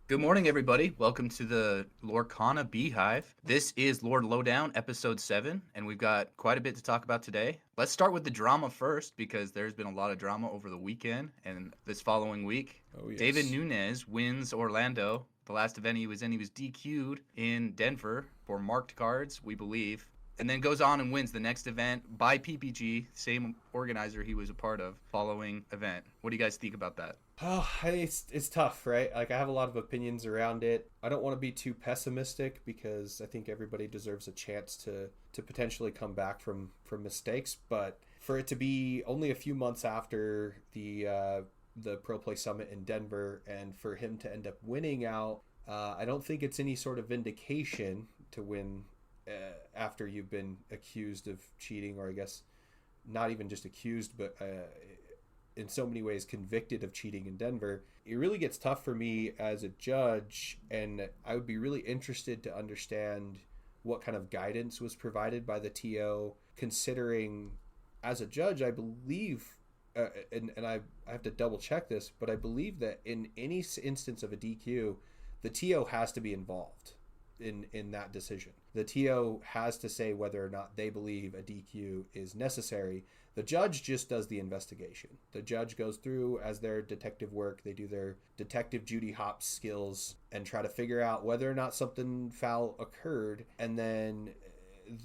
Good morning, everybody. Welcome to the Lorcana Beehive. This is Lord Lowdown, episode 7, and we've got quite a bit to talk about today. Let's start with the drama first, because there's been a lot of drama over the weekend and this following week. Oh, David yes. Nunes wins Orlando. The last event he was DQ'd in Denver for marked cards, we believe. And then goes on and wins the next event by PPG, same organizer he was a part of, following event. What do you guys think about that? Oh, it's tough, right? Like I have a lot of opinions around it. I don't want to be too pessimistic because I think everybody deserves a chance to potentially come back from mistakes, but for it to be only a few months after the Pro Play Summit in Denver and for him to end up winning out, I don't think it's any sort of vindication to win after you've been accused of cheating, or I guess not even just accused, but in so many ways convicted of cheating in Denver. It really gets tough for me as a judge, and I would be really interested to understand what kind of guidance was provided by the TO, considering as a judge, I believe, and I have to double check this, but I believe that in any instance of a DQ, the TO has to be involved in that decision. The TO has to say whether or not they believe a DQ is necessary. The judge just does the investigation. The judge goes through as their detective work. They do their detective Judy Hopps skills and try to figure out whether or not something foul occurred, and then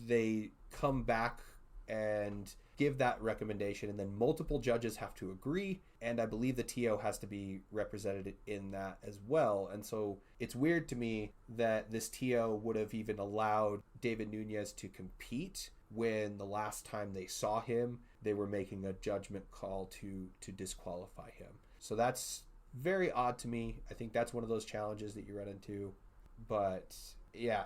they come back and give that recommendation, and then multiple judges have to agree, and I believe the TO has to be represented in that as well. And so it's weird to me that this TO would have even allowed David Nunes to compete when the last time they saw him they were making a judgment call to disqualify him. So that's very odd to me. I think that's one of those challenges that you run into, but yeah,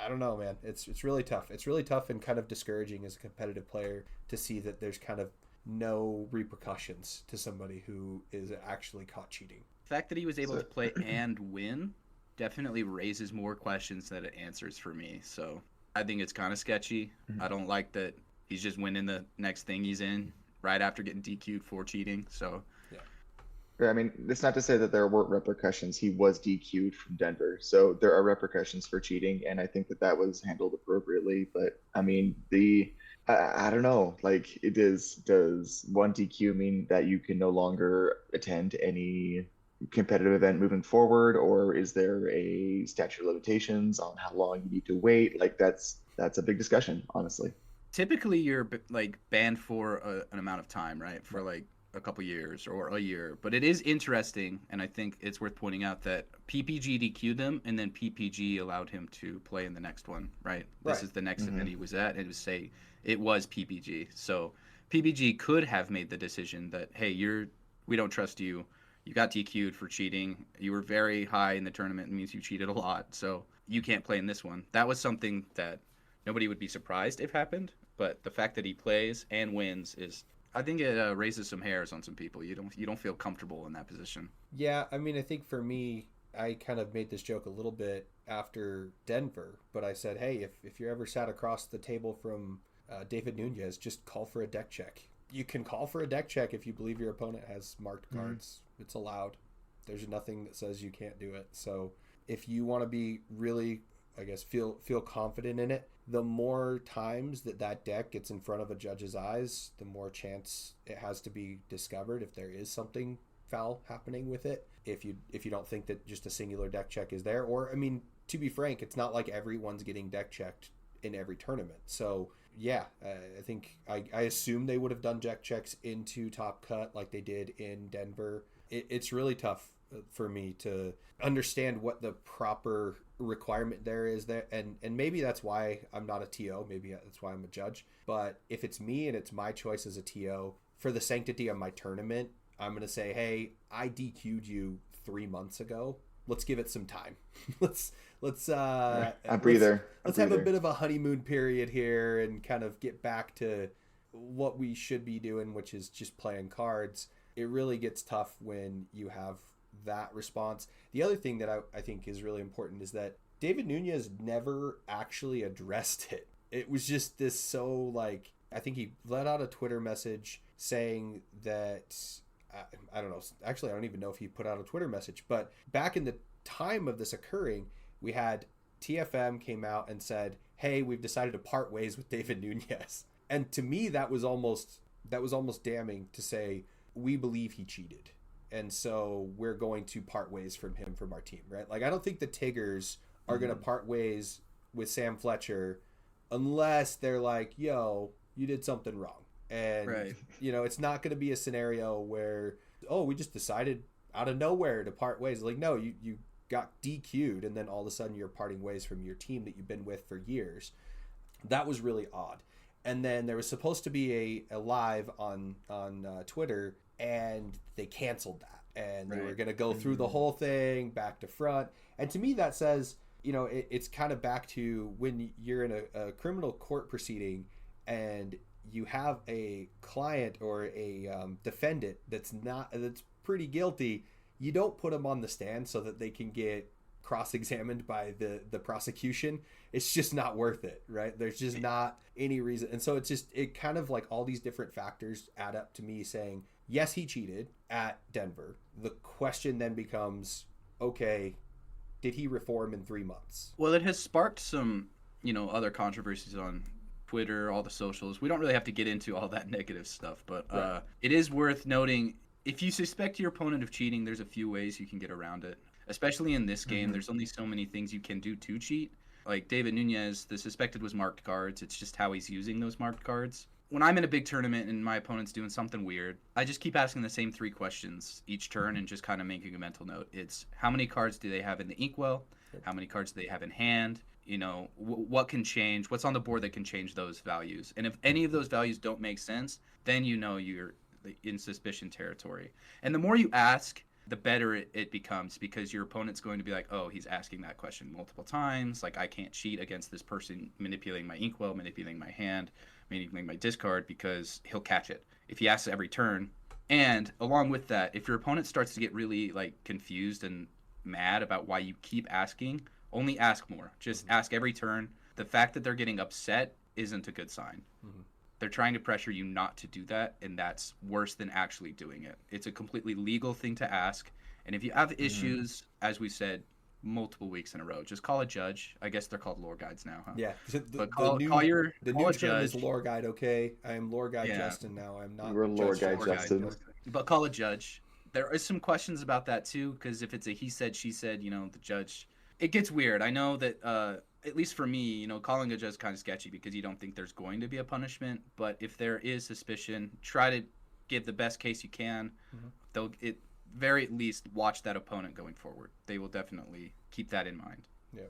I don't know, man. It's really tough. It's really tough and kind of discouraging as a competitive player to see that there's kind of no repercussions to somebody who is actually caught cheating. The fact that he was able So, to play and win definitely raises more questions than it answers for me. So I think it's kind of sketchy. I don't like that he's just winning the next thing he's in right after getting DQ'd for cheating. So Yeah. I mean, it's not to say that there weren't repercussions. He was DQ'd from Denver, so there are repercussions for cheating, and I think that that was handled appropriately. But I mean, I don't know. Like, does one DQ mean that you can no longer attend any competitive event moving forward, or is there a statute of limitations on how long you need to wait? Like, that's a big discussion, honestly. typically you're like banned for an amount of time, right? For Right. like a couple years or a year. But it is interesting, and I think it's worth pointing out that PPG DQ'd them, and then PPG allowed him to play in the next one, right? This Right. is the next Hmm. event he was at, and it was say it was PPG. So PPG could have made the decision that, hey, we don't trust you. You got DQ'd for cheating. You were very high in the tournament. It means you cheated a lot. So you can't play in this one. That was something that nobody would be surprised if happened. But the fact that he plays and wins is, I think it raises some hairs on some people. You don't feel comfortable in that position. Yeah, I mean, I think for me, I kind of made this joke a little bit after Denver, but I said, hey, if you're ever sat across the table from David Nunez, just call for a deck check. You can call for a deck check if you believe your opponent has marked Hmm. cards. It's allowed. There's nothing that says you can't do it. So if you want to be really, I guess, feel confident in it, the more times that that deck gets in front of a judge's eyes, the more chance it has to be discovered if there is something foul happening with it. If you don't think that just a singular deck check is there, or I mean, to be frank, it's not like everyone's getting deck checked in every tournament. So yeah, I think I assume they would have done deck checks into Top Cut like they did in Denver. It's really tough for me to understand what the proper requirement there is there, and maybe that's why I'm not a TO, maybe that's why I'm a judge. But if it's me and it's my choice as a TO for the sanctity of my tournament, I'm going to say, hey, I DQ'd you 3 months ago. Let's give it some time. let's let's Yeah, uh a let's breather, a let's have a breather. bit of a honeymoon period here and kind of get back to what we should be doing, which is just playing cards. It really gets tough when you have that response. The other thing that I think is really important is that David Nunez never actually addressed it. It was just this so like, I think he let out a Twitter message saying that I don't know. Actually, I don't even know if he put out a Twitter message. But back in the time of this occurring, we had TFM came out and said, hey, we've decided to part ways with David Nunez. And to me, that was almost damning to say, we believe he cheated. And so we're going to part ways from him from our team, right? Like, I don't think the Tigers are going to part ways with Sam Fletcher unless they're like, yo, you did something wrong. And, you know, it's not going to be a scenario where, oh, we just decided out of nowhere to part ways. Like, no, you got DQ'd and then all of a sudden you're parting ways from your team that you've been with for years. That was really odd. And then there was supposed to be a live on Twitter, and they canceled that. And they were going to go through the whole thing back to front. And to me, that says, you know, it's kind of back to when you're in a criminal court proceeding and you have a client or a defendant that's pretty guilty. You don't put them on the stand so that they can get cross-examined by the prosecution. It's just not worth it, right? There's just not any reason. And so it kind of like all these different factors add up to me saying, yes, he cheated at Denver. The question then becomes, okay, did he reform in 3 months? Well, it has sparked some, you know, other controversies on Twitter, all the socials. We don't really have to get into all that negative stuff, but it is worth noting, if you suspect your opponent of cheating, there's a few ways you can get around it. Especially in this game, there's only so many things you can do to cheat. Like David Nunez, the suspected was marked cards. It's just how he's using those marked cards. When I'm in a big tournament and my opponent's doing something weird, I just keep asking the same 3 questions each turn and just kind of making a mental note. It's how many cards do they have in the inkwell? How many cards do they have in hand? You know, what can change? What's on the board that can change those values? And if any of those values don't make sense, then you know you're in suspicion territory. And the more you ask, the better it becomes, because your opponent's going to be like, oh, he's asking that question multiple times. Like, I can't cheat against this person manipulating my inkwell, manipulating my hand, manipulating my discard, because he'll catch it if he asks every turn. And along with that, if your opponent starts to get really like confused and mad about why you keep asking, only ask more. Just ask every turn. The fact that they're getting upset isn't a good sign. They're trying to pressure you not to do that, and that's worse than actually doing it. It's a completely legal thing to ask, and if you have issues, as we said multiple weeks in a row, just call a judge. I guess they're called lore guides now, huh? Yeah. But call your new judge. term is lore guide, okay? I am lore guide Justin now. I'm not We're lore guide Justin. But call a judge. There is some questions about that, too, because if it's a he said, she said, you know, the judge... It gets weird. I know that... at least for me, you know, calling a judge is kind of sketchy because you don't think there's going to be a punishment. But if there is suspicion, try to give the best case you can. They'll, at very least, watch that opponent going forward. They will definitely keep that in mind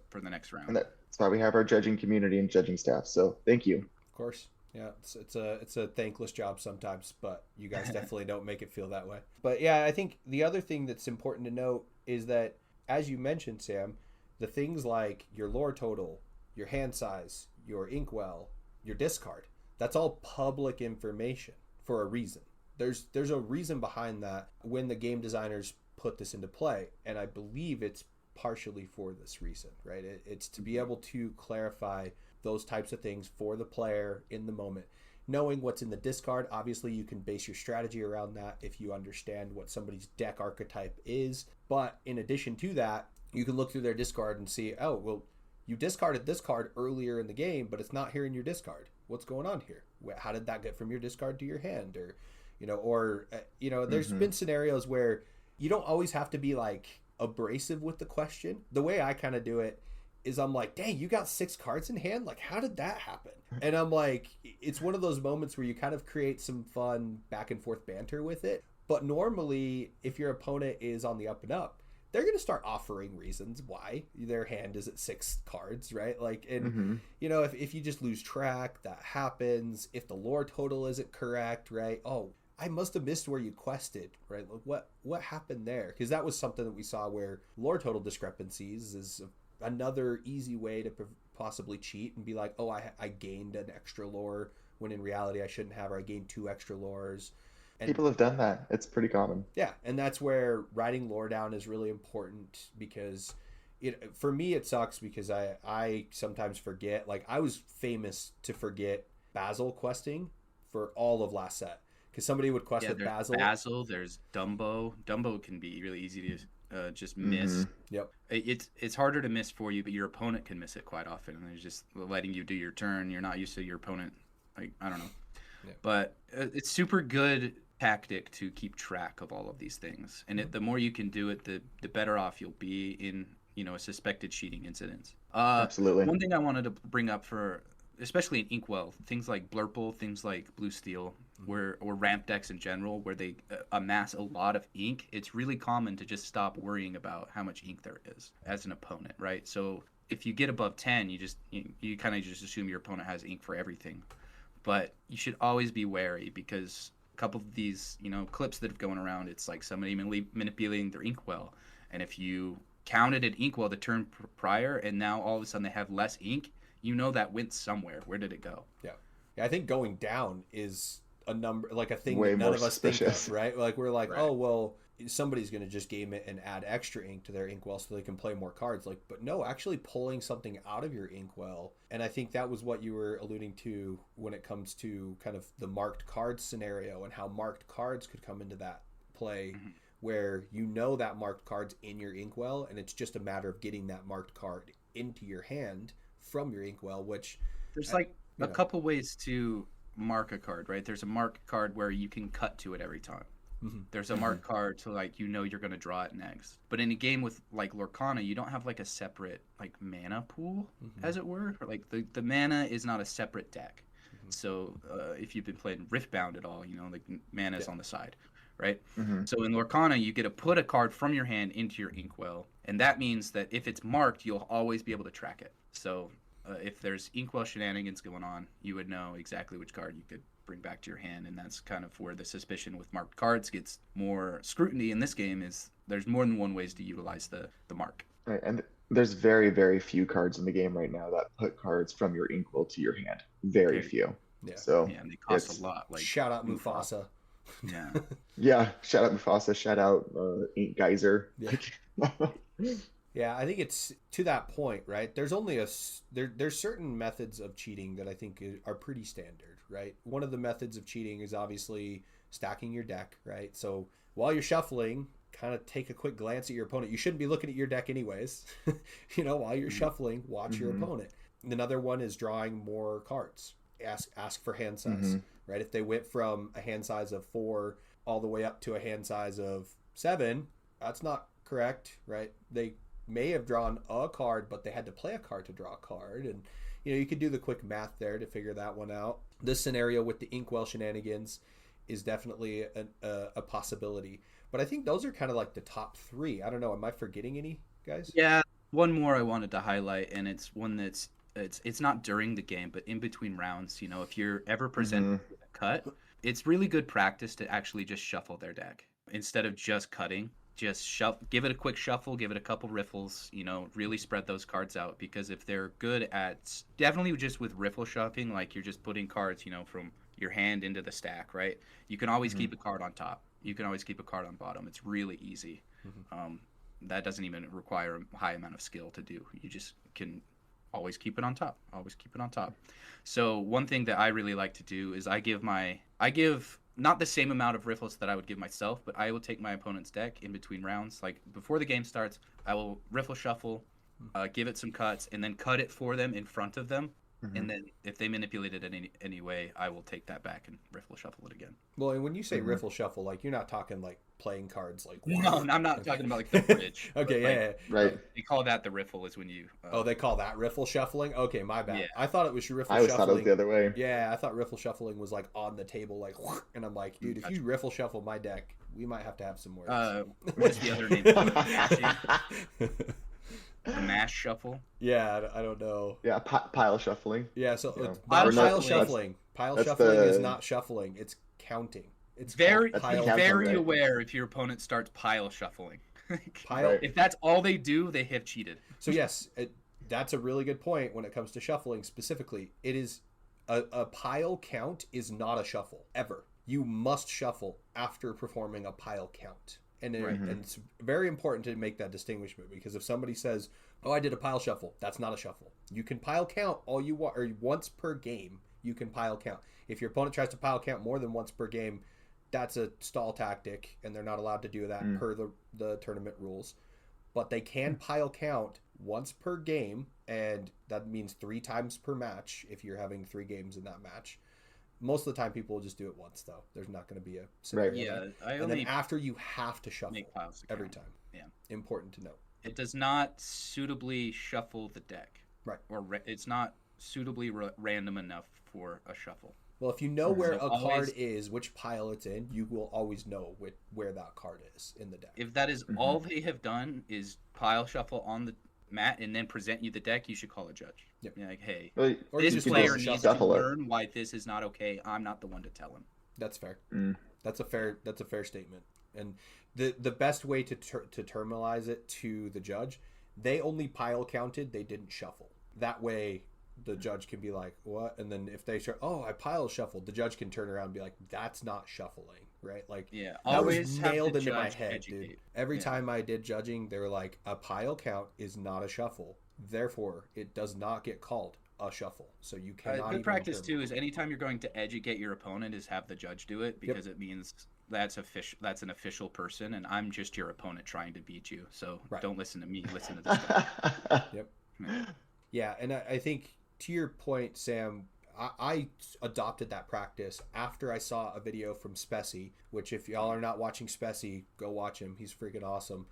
for the next round. And that's why we have our judging community and judging staff. So thank you. Of course. Yeah, it's a thankless job sometimes, but you guys definitely don't make it feel that way. But yeah, I think the other thing that's important to note is that, as you mentioned, Sam, the things like your lore total, your hand size, your inkwell, your discard, that's all public information for a reason. There's a reason behind that when the game designers put this into play, and I believe it's partially for this reason, right? It's to be able to clarify those types of things for the player in the moment. Knowing what's in the discard, obviously you can base your strategy around that if you understand what somebody's deck archetype is. But in addition to that, you can look through their discard and see, oh, well, you discarded this card earlier in the game, but it's not here in your discard. What's going on here? How did that get from your discard to your hand? Or, there's been scenarios where you don't always have to be like abrasive with the question. The way I kind of do it is I'm like, dang, you got 6 cards in hand? Like, how did that happen? And I'm like, it's one of those moments where you kind of create some fun back and forth banter with it. But normally, if your opponent is on the up and up, they're going to start offering reasons why their hand is at 6 cards, right? Like, and if you just lose track, that happens. If the lore total isn't correct, right? Oh, I must have missed where you quested, right? Like, what happened there? Because that was something that we saw where lore total discrepancies is another easy way to possibly cheat and be like, oh, I gained an extra lore when in reality I shouldn't have, or I gained 2 extra lores. And people have done that. It's pretty common. Yeah, and that's where writing lore down is really important, because for me it sucks because I sometimes forget. Like, I was famous to forget Basil questing for all of last set, because somebody would quest with Basil. Basil, there's Dumbo. Dumbo can be really easy to just miss. Yep. It's harder to miss for you, but your opponent can miss it quite often, and they're just letting you do your turn. You're not used to your opponent. Like, I don't know. Yeah. But it's super good tactic to keep track of all of these things, and the more you can do it, the better off you'll be in a suspected cheating incidents. Absolutely. One thing I wanted to bring up for especially in Inkwell, things like Blurple, things like Blue Steel, or ramp decks in general, where they amass a lot of ink, it's really common to just stop worrying about how much ink there is as an opponent, right? So if you get above 10, you kind of just assume your opponent has ink for everything. But you should always be wary, because a couple of these, clips that have going around, it's like somebody manipulating their Inkwell, and if you counted an Inkwell the turn prior, and now all of a sudden they have less ink, that went somewhere. Where did it go? Yeah, I think going down is a number, like a thing Way that none more of us suspicious. think of, right? Like we're like, Right. oh well, somebody's going to just game it and add extra ink to their inkwell so they can play more cards. Like, but no, actually pulling something out of your inkwell, and I think that was what you were alluding to when it comes to kind of the marked cards scenario and how marked cards could come into that play. Mm-hmm. Where that marked card's in your inkwell, and it's just a matter of getting that marked card into your hand from your inkwell, which there's like a couple ways to mark a card, right? There's a mark card where you can cut to it every time. Mm-hmm. There's a mark card to you're going to draw it next. But in a game with like Lorcana, you don't have like a separate like mana pool, as it were. Like the mana is not a separate deck. So if you've been playing Riftbound at all, like mana is on the side, right? So in Lorcana, you get to put a card from your hand into your inkwell, and that means that if it's marked, you'll always be able to track it. So if there's inkwell shenanigans going on, you would know exactly which card you could bring back to your hand, and that's kind of where the suspicion with marked cards gets more scrutiny in this game. Is there's more than one ways to utilize the mark. Right, and there's very, very few cards in the game right now that put cards from your inkwell to your hand. Very few. Yeah. So yeah, and they cost a lot. Like shout out Mufasa. Yeah. Yeah. Shout out Mufasa. Shout out Ink Geyser. Yeah. Yeah, I think it's to that point, right? There's only there's certain methods of cheating that I think are pretty standard, right? One of the methods of cheating is obviously stacking your deck, right? So while you're shuffling, kind of take a quick glance at your opponent. You shouldn't be looking at your deck anyways. While you're shuffling, watch your opponent. Another one is drawing more cards. Ask for hand size, right? If they went from a hand size of 4 all the way up to a hand size of 7, that's not correct, right? They may have drawn a card, but they had to play a card to draw a card, and you could do the quick math there to figure that one out. This scenario with the inkwell shenanigans is definitely a possibility, but I think those are kind of like the top 3. I don't know, am I forgetting any, guys? Yeah, one more I wanted to highlight, and it's one that's it's not during the game, but in between rounds. If you're ever presented with a cut, it's really good practice to actually just shuffle their deck instead of just cutting. Just give it a quick shuffle, give it a couple riffles, really spread those cards out, because if they're good at, definitely just with riffle shuffling, like you're just putting cards, from your hand into the stack, right? You can always keep a card on top. You can always keep a card on bottom. It's really easy. That doesn't even require a high amount of skill to do. You just can always keep it on top. Always keep it on top. So one thing that I really like to do is I give not the same amount of riffles that I would give myself, but I will take my opponent's deck in between rounds. Like before the game starts, I will riffle shuffle, give it some cuts, and then cut it for them in front of them. And then if they manipulate it in any way, I will take that back and riffle shuffle it again. Well, and when you say riffle shuffle, like you're not talking like playing cards like no, I'm not talking about like the bridge. Okay, yeah. Right. They call that the riffle is when you they call that riffle shuffling? Okay, my bad. Yeah. I thought it was riffle I always shuffling. thought it was the other way. Yeah, I thought riffle shuffling was like on the table, like, and I'm like, dude, if you riffle shuffle my deck, we might have to have some words. What's the other name? The mash shuffle. Yeah, I don't know. Yeah, pile shuffling. Yeah, so Pile pile shuffling. shuffling. Pile that's shuffling is the- not shuffling; it's counting. It's Very, pile. That's very right. aware if your opponent starts pile shuffling. Pile. Right. If that's all they do, they have cheated. So yes, that's a really good point when it comes to shuffling specifically. It is a pile count is not a shuffle ever. You must shuffle after performing a pile count. And it's very important to make that distinguishment, because if somebody says, "Oh, I did a pile shuffle," that's not a shuffle. You can pile count all you want, or once per game. You can pile count. If your opponent tries to pile count more than once per game, that's a stall tactic, and they're not allowed to do that per the tournament rules. But they can pile count once per game, and that means 3 times per match if you're having 3 games in that match. Most of the time, people will just do it once, though. There's not going to be a scenario. Right. Yeah, And then after, you have to shuffle make piles to every count. time. Yeah. Important to note. It does not suitably shuffle the deck. Right. Or it's not suitably random enough for a shuffle. Well, if you know where So a card is, which pile it's in, you will always know where that card is in the deck. If that is all they have done is pile shuffle on the mat and then present you the deck, you should call a judge. Yep. You're like, hey, Well, Or you this just player just needs to shuffle it. learn why this is not okay. I'm not the one to tell him. That's fair. Mm. That's a fair statement. And the best way to terminalize it to the judge, they only pile counted, they didn't shuffle. That way the judge can be like, what? And then if they say, oh, I pile shuffled, the judge can turn around and be like, that's not shuffling, right? Like, Yeah, that always was have nailed the into my judge head, educate. dude. Every Yeah. time I did judging, they were like, a pile count is not a shuffle. Therefore, it does not get called a shuffle. So you cannot. Good practice determine. too is anytime you're going to educate your opponent is have the judge do it, because it means that's official. That's an official person, and I'm just your opponent trying to beat you. So don't listen to me. Listen to this guy. Yep. Yeah, and I think to your point, Sam, I adopted that practice after I saw a video from Spessy, which if y'all are not watching Spessy, go watch him. He's freaking awesome.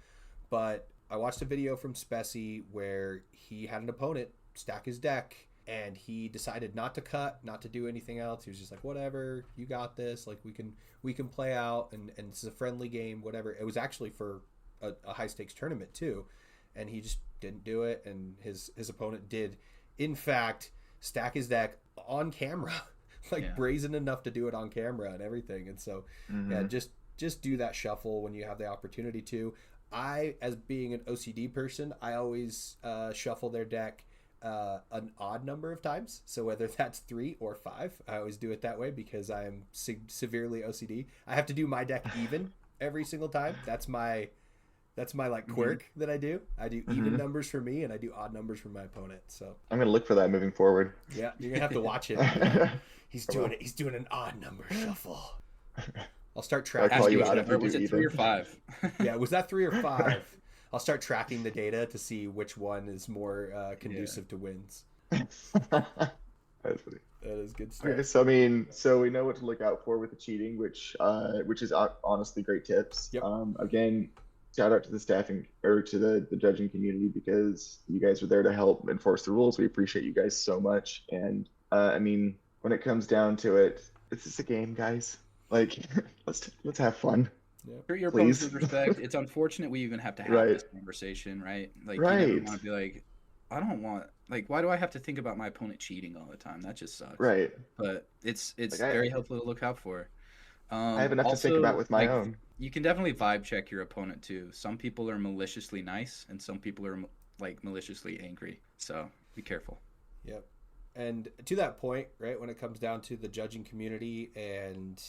But I watched a video from Spessy where he had an opponent stack his deck, and he decided not to cut, not to do anything else. He was just like, whatever, you got this. Like, we can play out, and this is a friendly game, whatever. It was actually for a high stakes tournament too, and he just didn't do it, and his opponent did, in fact, stack his deck on camera, brazen enough to do it on camera and everything. And so, just do that shuffle when you have the opportunity to. I, as being an OCD person, I always shuffle their deck an odd number of times. So whether that's 3 or 5, I always do it that way because I am severely OCD. I have to do my deck even every single time. That's my like quirk that I do. I do even numbers for me, and I do odd numbers for my opponent. So I'm gonna look for that moving forward. Yeah, you're gonna have to watch it. He's doing it. He's doing an odd number shuffle. I'll start tracking. I'll call you out if you was do it 3 or 5? Yeah, was that 3 or 5? I'll start tracking the data to see which one is more conducive to wins. That's funny. That is good stuff. Okay, so we know what to look out for with the cheating, which is honestly great tips. Yep. Again, shout out to the staffing or to the judging community, because you guys are there to help enforce the rules. We appreciate you guys so much. And when it comes down to it, it's just a game, guys. Like, let's have fun. Yeah. Treat your opponents with respect. It's unfortunate we even have to have this conversation, right? Like, you never want to be like, I don't want, like, why do I have to think about my opponent cheating all the time? That just sucks. Right. But it's very helpful to look out for. I have enough to think about with my own. You can definitely vibe check your opponent too. Some people are maliciously nice, and some people are maliciously angry. So be careful. Yep. And to that point, right, when it comes down to the judging community and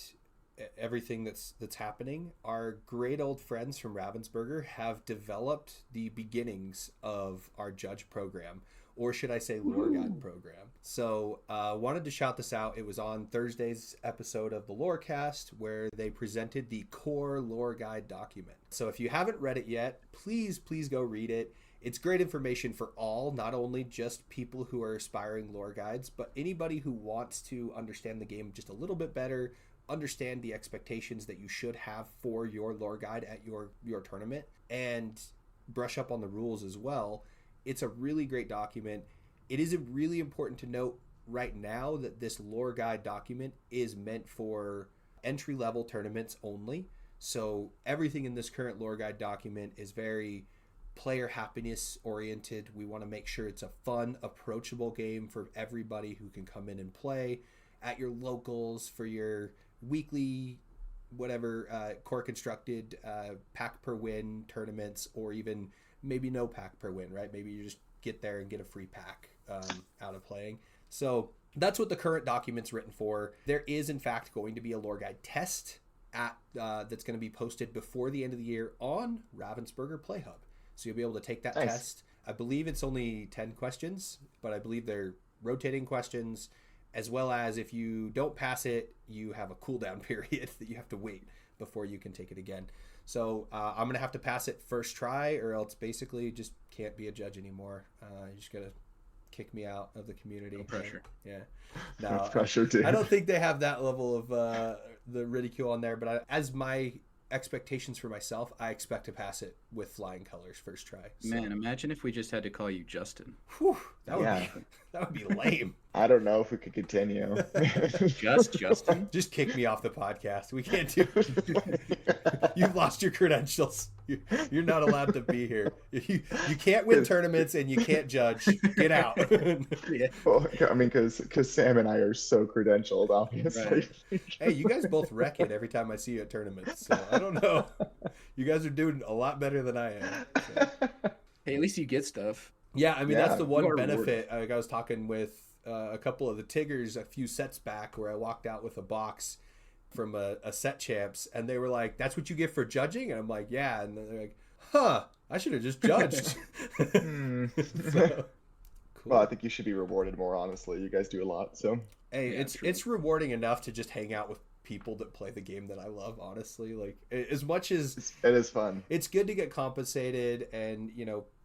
everything that's happening, our great old friends from Ravensburger have developed the beginnings of our judge program, or should I say lore guide program. So wanted to shout this out. It was on Thursday's episode of the Lorecast where they presented the core lore guide document. So if you haven't read it yet, please go read it. It's great information for all, not only just people who are aspiring lore guides, but anybody who wants to understand the game just a little bit better, understand the expectations that you should have for your lore guide at your tournament, and brush up on the rules as well. It's a really great document. It is really important to note right now that this lore guide document is meant for entry-level tournaments only. So everything in this current lore guide document is very player happiness oriented. We want to make sure it's a fun, approachable game for everybody who can come in and play at your locals for your weekly whatever core constructed pack per win tournaments, or even maybe no pack per win, right? Maybe you just get there and get a free pack out of playing. So that's what the current document's written for. There is in fact going to be a lore guide test that's going to be posted before the end of the year on Ravensburger Play Hub. So you'll be able to take that test. I believe it's only 10 questions, but I believe they're rotating questions, as well as if you don't pass it, you have a cooldown period that you have to wait before you can take it again. So I'm gonna have to pass it first try, or else basically just can't be a judge anymore. You just gotta kick me out of the community. No pressure. Yeah. No No, pressure, dude. I don't think they have that level of the ridicule on there, but as my expectations for myself, I expect to pass it with flying colors first try. So, Man, imagine if we just had to call you Justin. whew, that would Yeah. be that would be lame. I don't know if we could continue. Just Justin? Just kick me off the podcast. We can't do. You've lost your credentials. You're not allowed to be here. You can't win tournaments and you can't judge. Get out. Yeah. Well, I mean, because Sam and I are so credentialed, obviously. Right. Hey, you guys both wreck it every time I see you at tournaments. So I don't know. You guys are doing a lot better than I am. So. Hey, at least you get stuff. Yeah, I mean, Yeah, that's the you one are benefit. Like I was talking with a couple of the Tiggers a few sets back where I walked out with a box from a set champs, and they were like, "That's what you get for judging?" And I'm like, "Yeah." And they're like, "Huh, I should have just judged." So, cool. Well, I think you should be rewarded more, honestly. You guys do a lot, so. Hey, Yeah, true. it's rewarding enough to just hang out with people that play the game that I love, honestly. Like, as much as It is fun. it's good to get compensated, and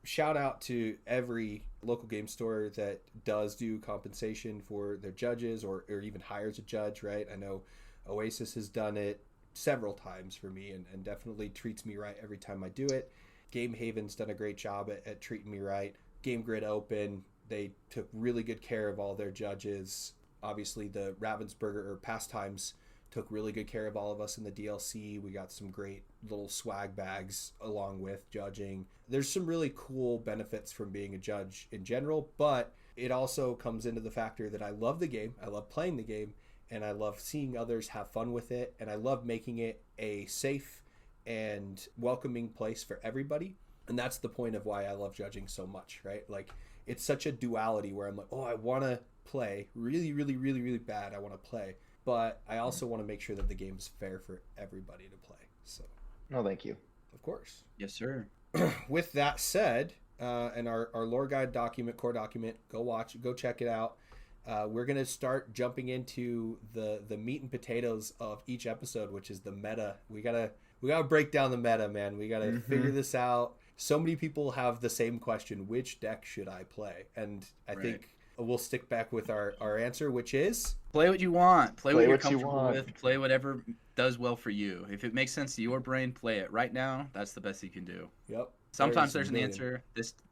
shout out to every local game store that does do compensation for their judges, or even hires a judge, right? I know Oasis has done it several times for me, and definitely treats me right every time I do it. Game Haven's done a great job at treating me right. Game Grid Open, they took really good care of all their judges. Obviously, the Ravensburger or Pastimes took really good care of all of us in the DLC. We got some great little swag bags along with judging. There's some really cool benefits from being a judge in general, but it also comes into the factor that I love the game, I love playing the game, and I love seeing others have fun with it, and I love making it a safe and welcoming place for everybody. And that's the point of why I love judging so much, right? Like, it's such a duality where I'm like, oh, I want to play really, really, really, really bad. I want to play, but I also want to make sure that the game is fair for everybody to play. So, No, thank you. of course. Yes, sir. With that said, and our lore guide document, core document, go check it out. We're gonna start jumping into the meat and potatoes of each episode, which is the meta. We gotta break down the meta, man. We gotta figure this out. So many people have the same question: which deck should I play? And I think we'll stick back with our answer, which is Play what you want. Play what you're what you comfortable want. with. Play whatever does well for you. If it makes sense to your brain, play it. Right now, that's the best you can do. yep. Sometimes There's there's an a million. answer.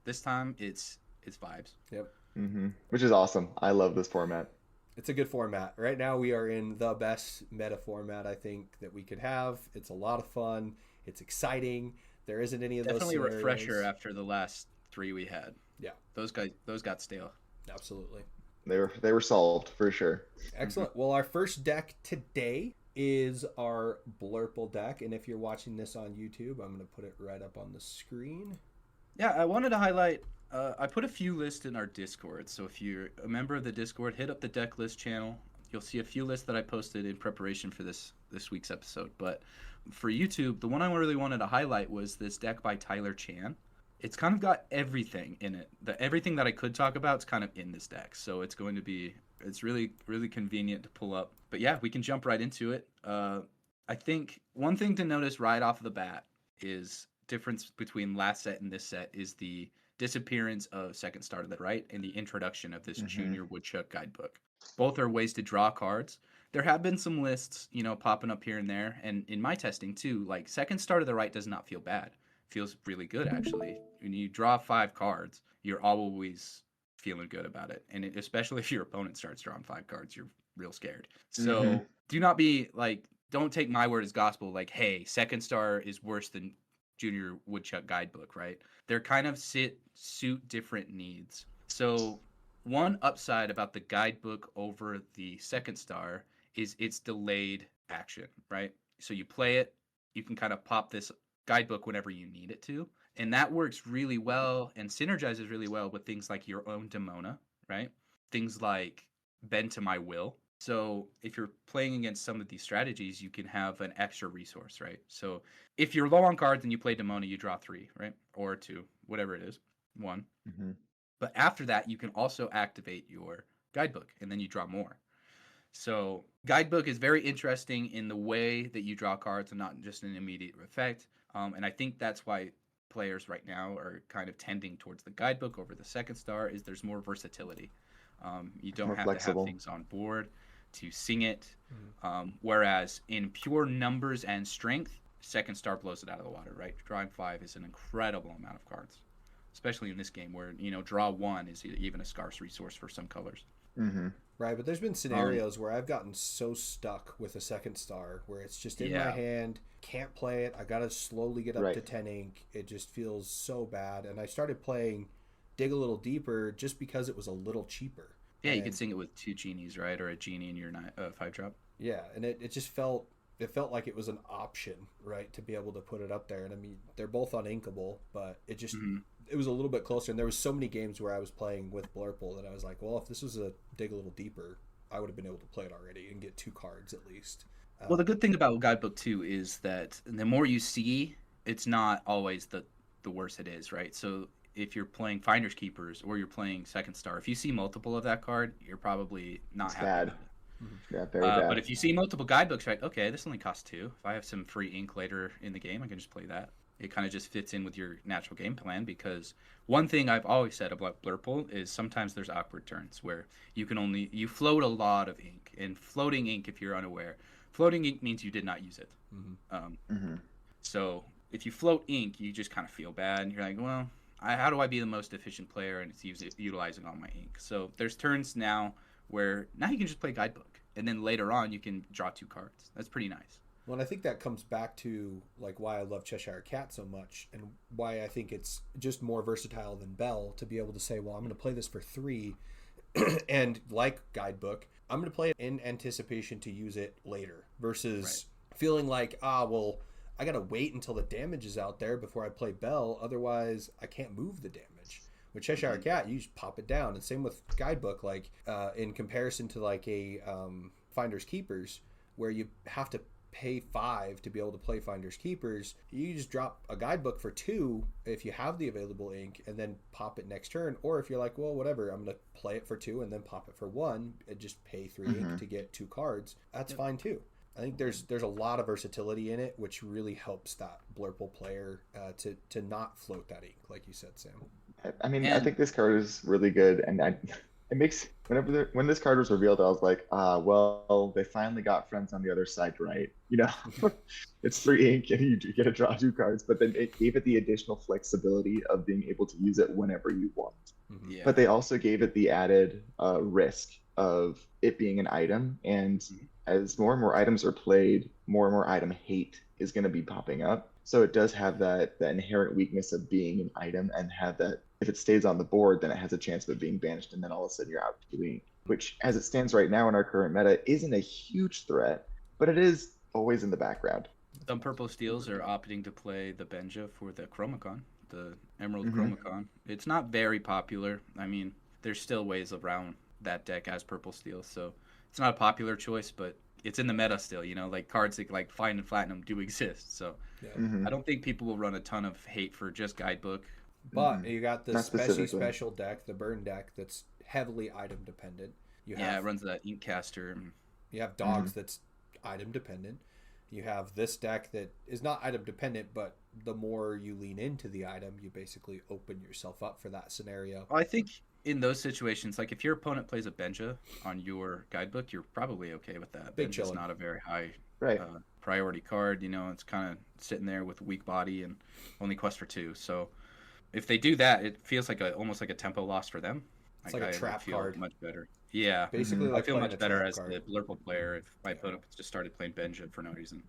This time it's vibes. Yep. Which is awesome. I love this format. It's a good format. Right now we are in the best meta format I think that we could have. It's a lot of fun. It's exciting. There isn't any of Definitely a those refresher scenarios. after the last 3 we had. Yeah. Those got stale. Absolutely. They were solved for sure. Excellent. Well, our first deck today is our Blurple deck, and if you're watching this on YouTube, I'm going to put it right up on the screen. Yeah, I wanted to highlight. I put a few lists in our Discord, so if you're a member of the Discord, hit up the deck list channel. You'll see a few lists that I posted in preparation for this week's episode. But for YouTube, the one I really wanted to highlight was this deck by Tyler Chan. It's kind of got everything in it. Everything that I could talk about is kind of in this deck, so it's really, really convenient to pull up. But yeah, we can jump right into it. I think one thing to notice right off the bat is difference between last set and this set is the disappearance of Second Star to the Right and the introduction of this Junior Woodchuck guidebook. Both are ways to draw cards. There have been some lists, popping up here and there, and in my testing too, like Second Star to the Right does not feel bad. It feels really good actually. When you draw 5 cards, you're always feeling good about it, and especially if your opponent starts drawing 5 cards, you're real scared. So do not be like, don't take my word as gospel. Like, hey, Second Star is worse than Junior Woodchuck guidebook, right? They're kind of suit different needs. So one upside about the guidebook over the Second Star is its delayed action, right? So you play it, you can kind of pop this guidebook whenever you need it to, and that works really well and synergizes really well with things like your own Demona, right? Things like Bend to My Will. So if you're playing against some of these strategies, you can have an extra resource, right? So if you're low on cards and you play Demona, you draw 3, right? Or 2, whatever it is, 1. But after that, you can also activate your guidebook, and then you draw more. So guidebook is very interesting in the way that you draw cards and not just an immediate effect. And I think that's why players right now are kind of tending towards the guidebook over the second star. Is there's more versatility. You don't More have to have flexible. things on board to sing it. Whereas in pure numbers and strength, second star blows it out of the water. Right, drawing 5 is an incredible amount of cards, especially in this game where draw 1 is even a scarce resource for some colors. Mm-hmm. Right, but there's been scenarios where I've gotten so stuck with a second star where it's just in my hand, can't play it. I gotta slowly get up to 10 ink. It just feels so bad, and I started playing Dig a Little Deeper just because it was a little cheaper. Yeah, you could sing it with 2 genies, right, or a genie in your 5-drop. Yeah, and it just felt like it was an option, right, to be able to put it up there. And I mean, they're both uninkable, but it just it was a little bit closer. And there was so many games where I was playing with Blurple that I was like, well, if this was a Dig a Little Deeper, I would have been able to play it already and get 2 cards at least. Well, the good thing about Guidebook 2 is that the more you see, it's not always the worse it is, right? So if you're playing Finders Keepers or you're playing Second Star, if you see multiple of that card, you're probably not happy bad. with it. Yeah, very bad. But if you see multiple guidebooks, right, okay, this only costs 2. If I have some free ink later in the game, I can just play that. It kind of just fits in with your natural game plan, because one thing I've always said about Blurple is sometimes there's awkward turns where you float a lot of ink. And floating ink, if you're unaware, floating ink means you did not use it. So if you float ink, you just kind of feel bad, and you're like, well, how do I be the most efficient player and it's utilizing all my ink? So there's turns now where now you can just play guidebook, and then later on you can draw 2 cards. That's pretty nice. Well, and I think that comes back to like why I love Cheshire Cat so much, and why I think it's just more versatile than Bell to be able to say, well, I'm going to play this for 3, and like guidebook, I'm going to play it in anticipation to use it later, versus feeling like, well, I got to wait until the damage is out there before I play Bell, otherwise I can't move the damage. With Cheshire Cat, you just pop it down. And same with guidebook, like in comparison to like a Finders Keepers, where you have to pay 5 to be able to play Finders Keepers, you just drop a guidebook for 2 if you have the available ink, and then pop it next turn. Or if you're like, well, whatever, I'm going to play it for 2 and then pop it for 1 and just pay 3 ink to get 2 cards, that's fine too. I think there's a lot of versatility in it, which really helps that Blurple player to not float that ink, like you said, Sam. I mean, I think this card is really good, and it makes when this card was revealed, I was like, well, they finally got friends on the other side, right? It's 3 ink, and you get to draw 2 cards, but then it gave it the additional flexibility of being able to use it whenever you want. Yeah. But they also gave it the added risk of it being an item, and as more and more items are played, more and more item hate is going to be popping up. So it does have that inherent weakness of being an item, and have that if it stays on the board, then it has a chance of it being banished, and then all of a sudden you're out 2 ink, which as it stands right now in our current meta isn't a huge threat, but it is always in the background. Some purple steels are opting to play the Benja for the Chromacon, the Emerald Chromacon. It's not very popular. I mean, there's still ways around that deck as purple steel, so it's not a popular choice, but it's in the meta still, like cards like Find and Platinum do exist. So I don't think people will run a ton of hate for just guidebook. But you got the special deck, the burn deck, that's heavily item dependent. It runs that Inkcaster. You have dogs that's item dependent. You have this deck that is not item dependent, but the more you lean into the item, you basically open yourself up for that scenario. I think in those situations, like if your opponent plays a Benja on your guidebook, you're probably okay with that. Benja's not a very high priority card. It's kind of sitting there with a weak body and only quest for 2. So if they do that, it feels like almost like a tempo loss for them. It's like a trap card. Much better. Yeah, basically. I feel much better as the Blurple player if my opponent just started playing Benja for no reason.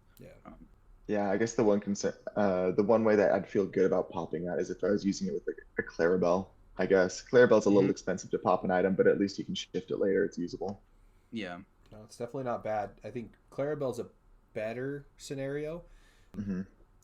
Yeah, I guess the one concern, the one way that I'd feel good about popping that is if I was using it with a Clarabelle. I guess Clarabelle's a little expensive to pop an item, but at least you can shift it later. It's usable. Yeah. No, it's definitely not bad. I think Clarabelle's a better scenario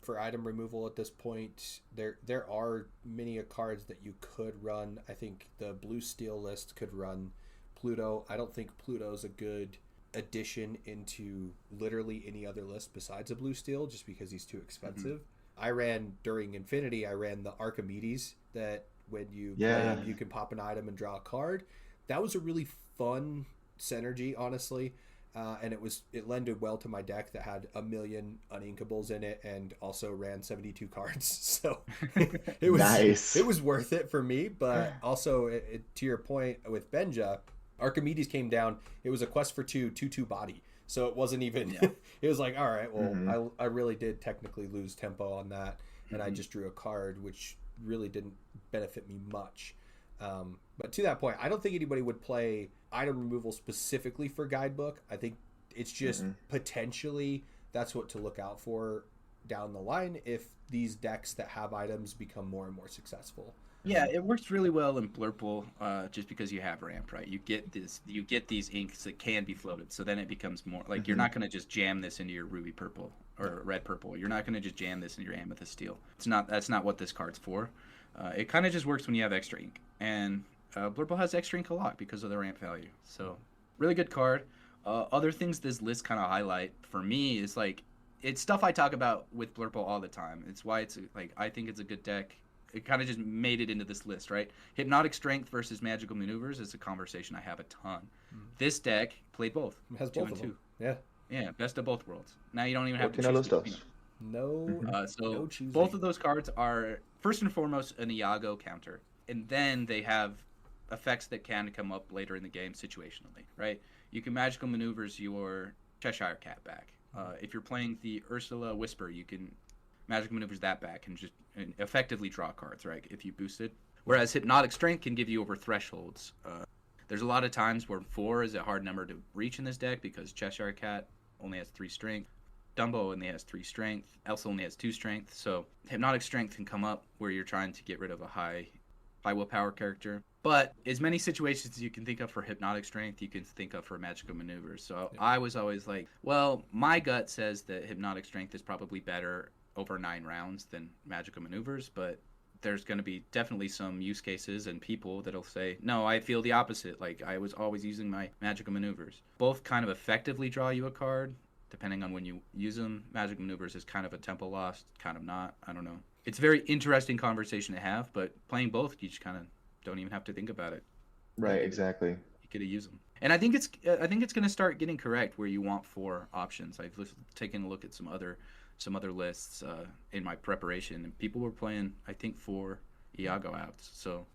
for item removal at this point. There are many cards that you could run. I think the blue steel list could run Pluto. I don't think Pluto's a good addition into literally any other list besides a blue steel, just because he's too expensive. I ran during Infinity, I ran the Archimedes that when you play him, you can pop an item and draw a card. That was a really fun synergy, honestly. and it lended well to my deck that had a million uninkables in it and also ran 72 cards. So it was Nice. it was worth it for me. But also, to your point with Benja, Archimedes came down. It was a quest for 2/2 body. So it wasn't even. Yeah. It was like, all right, well, I really did technically lose tempo on that, and I just drew a card, which really didn't benefit me much. But to that point, I don't think anybody would play item removal specifically for guidebook. I think it's just potentially that's what to look out for down the line if these decks that have items become more and more successful. Yeah, it works really well in Blurple, just because you have ramp, right? You get these inks that can be floated, so then it becomes more like you're not going to just jam this into your ruby purple or red purple. You're not going to just jam this into your amethyst steel. That's not what this card's for. It kind of just works when you have extra ink, and Blurple has extra ink a lot because of the ramp value. So really good card. Other things this list kind of highlight for me is like it's stuff I talk about with Blurple all the time. It's why it's like I think it's a good deck. It kind of just made it into this list, right? Hypnotic Strength versus Magical Maneuvers is a conversation I have a ton. This deck played both. It has two both and of two. them. Yeah. Yeah, best of both worlds. Now you don't even have to Lorcana choose between Lostos. them. No. So no choosing. both of those cards are first and foremost an Iago counter, and then they have effects that can come up later in the game situationally, right? You can Magical Maneuvers your Cheshire Cat back. If you're playing the Ursula Whisper, you can Magical Maneuvers that back and just effectively draw cards, right? If you boost it. Whereas Hypnotic Strength can give you over thresholds. There's a lot of times where 4 is a hard number to reach in this deck because Cheshire Cat only has 3 strength. Dumbo only has 3 strength. Elsa only has 2 strength. So Hypnotic Strength can come up where you're trying to get rid of a high willpower character. But as many situations as you can think of for Hypnotic Strength, you can think of for Magical Maneuvers. So I was always like, well, my gut says that Hypnotic Strength is probably better over 9 rounds than Magical Maneuvers, but there's going to be definitely some use cases and people that'll say, no, I feel the opposite. Like, I was always using my Magical Maneuvers. Both kind of effectively draw you a card, depending on when you use them. Magical Maneuvers is kind of a tempo lost, kind of not. I don't know. It's a very interesting conversation to have, but playing both, you just kind of don't even have to think about it. Right, exactly. You could use them. And I think it's going to start getting correct where you want 4 options. I've taken a look at some other lists in my preparation, and people were playing, I think, 4 Iago outs. So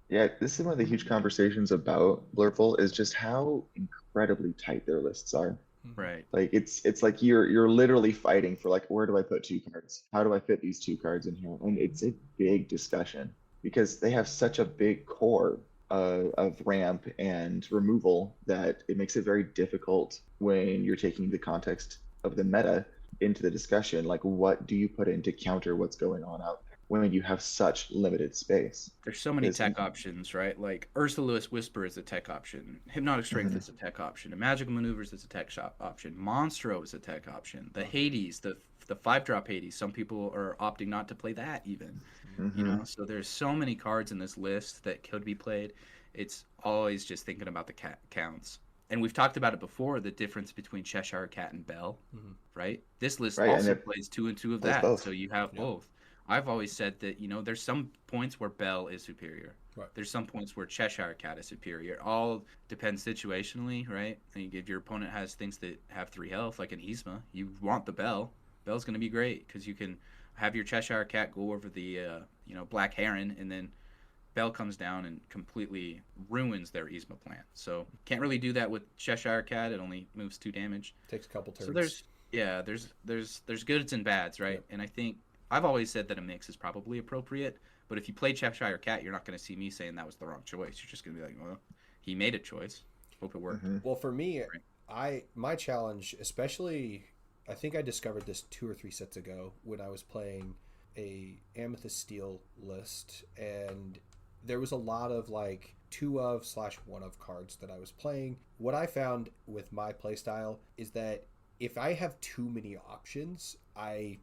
Yeah, this is one of the huge conversations about Blurple is just how incredibly tight their lists are. right. Like it's like you're literally fighting for like, where do I put 2 cards? How do I fit these 2 cards in here? And it's a big discussion because they have such a big core of ramp and removal that it makes it very difficult when you're taking the context of the meta into the discussion. Like, what do you put in to counter what's going on out there when you have such limited space? There's so many tech options, right? Like Ursula's Whisper is a tech option. Hypnotic Strength is a tech option. And Magical Maneuvers is a tech option. Monstro is a tech option. The Hades, the 5-drop Hades, some people are opting not to play that even. You know, so there's so many cards in this list that could be played. It's always just thinking about the counts. And we've talked about it before, the difference between Cheshire Cat and Bell, right? This list also plays 2 and 2 of that, so you have both. I've always said that, you know, there's some points where Bell is superior. Right. There's some points where Cheshire Cat is superior. All depends situationally, right? And if your opponent has things that have 3 health, like an Yzma, you want the Bell. Bell's going to be great because you can have your Cheshire Cat go over the, Black Heron, and then Bell comes down and completely ruins their Yzma plan. So can't really do that with Cheshire Cat. It only moves 2 damage. Takes a couple turns. So there's goods and bads, right? Yep. And I think I've always said that a mix is probably appropriate. But if you play Cheshire Cat, you're not going to see me saying that was the wrong choice. You're just going to be like, well, he made a choice. Hope it worked. Well, for me, my challenge, especially, I think I discovered this 2 or 3 sets ago when I was playing a Amethyst Steel list, and there was a lot of like 2 of / 1 of cards that I was playing. What I found with my playstyle is that if I have too many options, I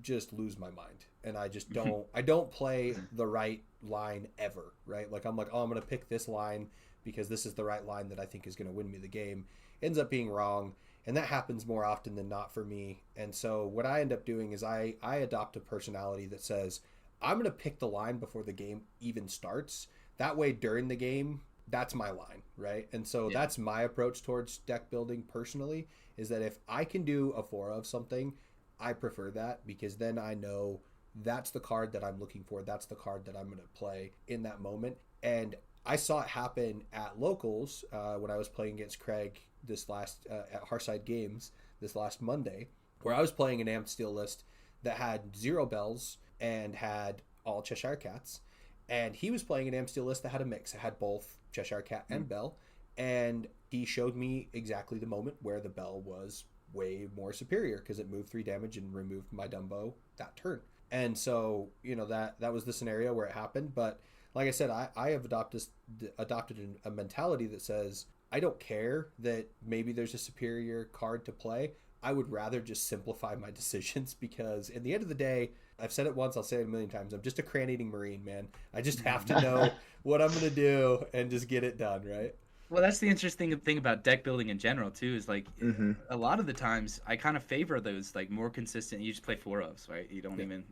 just lose my mind, and I just don't play the right line ever, right? Like I'm like, oh, I'm going to pick this line because this is the right line that I think is going to win me the game. Ends up being wrong. And that happens more often than not for me. And so what I end up doing is I adopt a personality that says, I'm going to pick the line before the game even starts. That way, during the game, that's my line, right? And so Yeah. that's my approach towards deck building personally, is that if I can do a 4 of something, I prefer that, because then I know that's the card that I'm looking for. That's the card that I'm going to play in that moment. And I saw it happen at locals when I was playing against Craig this last at Harside Games this last Monday, where I was playing an Amped Steel list that had 0 bells and had all Cheshire Cats, and he was playing an Amped Steel list that had a mix. It had both Cheshire Cat and Bell, and he showed me exactly the moment where the Bell was way more superior because it moved 3 damage and removed my Dumbo that turn. And so, that was the scenario where it happened. But like I said, I have adopted a mentality that says I don't care that maybe there's a superior card to play. I would rather just simplify my decisions, because in the end of the day, I've said it once, I'll say it a million times, I'm just a cran-eating Marine, man. I just have to know what I'm going to do and just get it done, right? Well, that's the interesting thing about deck building in general too. Is like Mm-hmm. a lot of the times I kind of favor those like more consistent. You just play 4 ofs, right? You don't even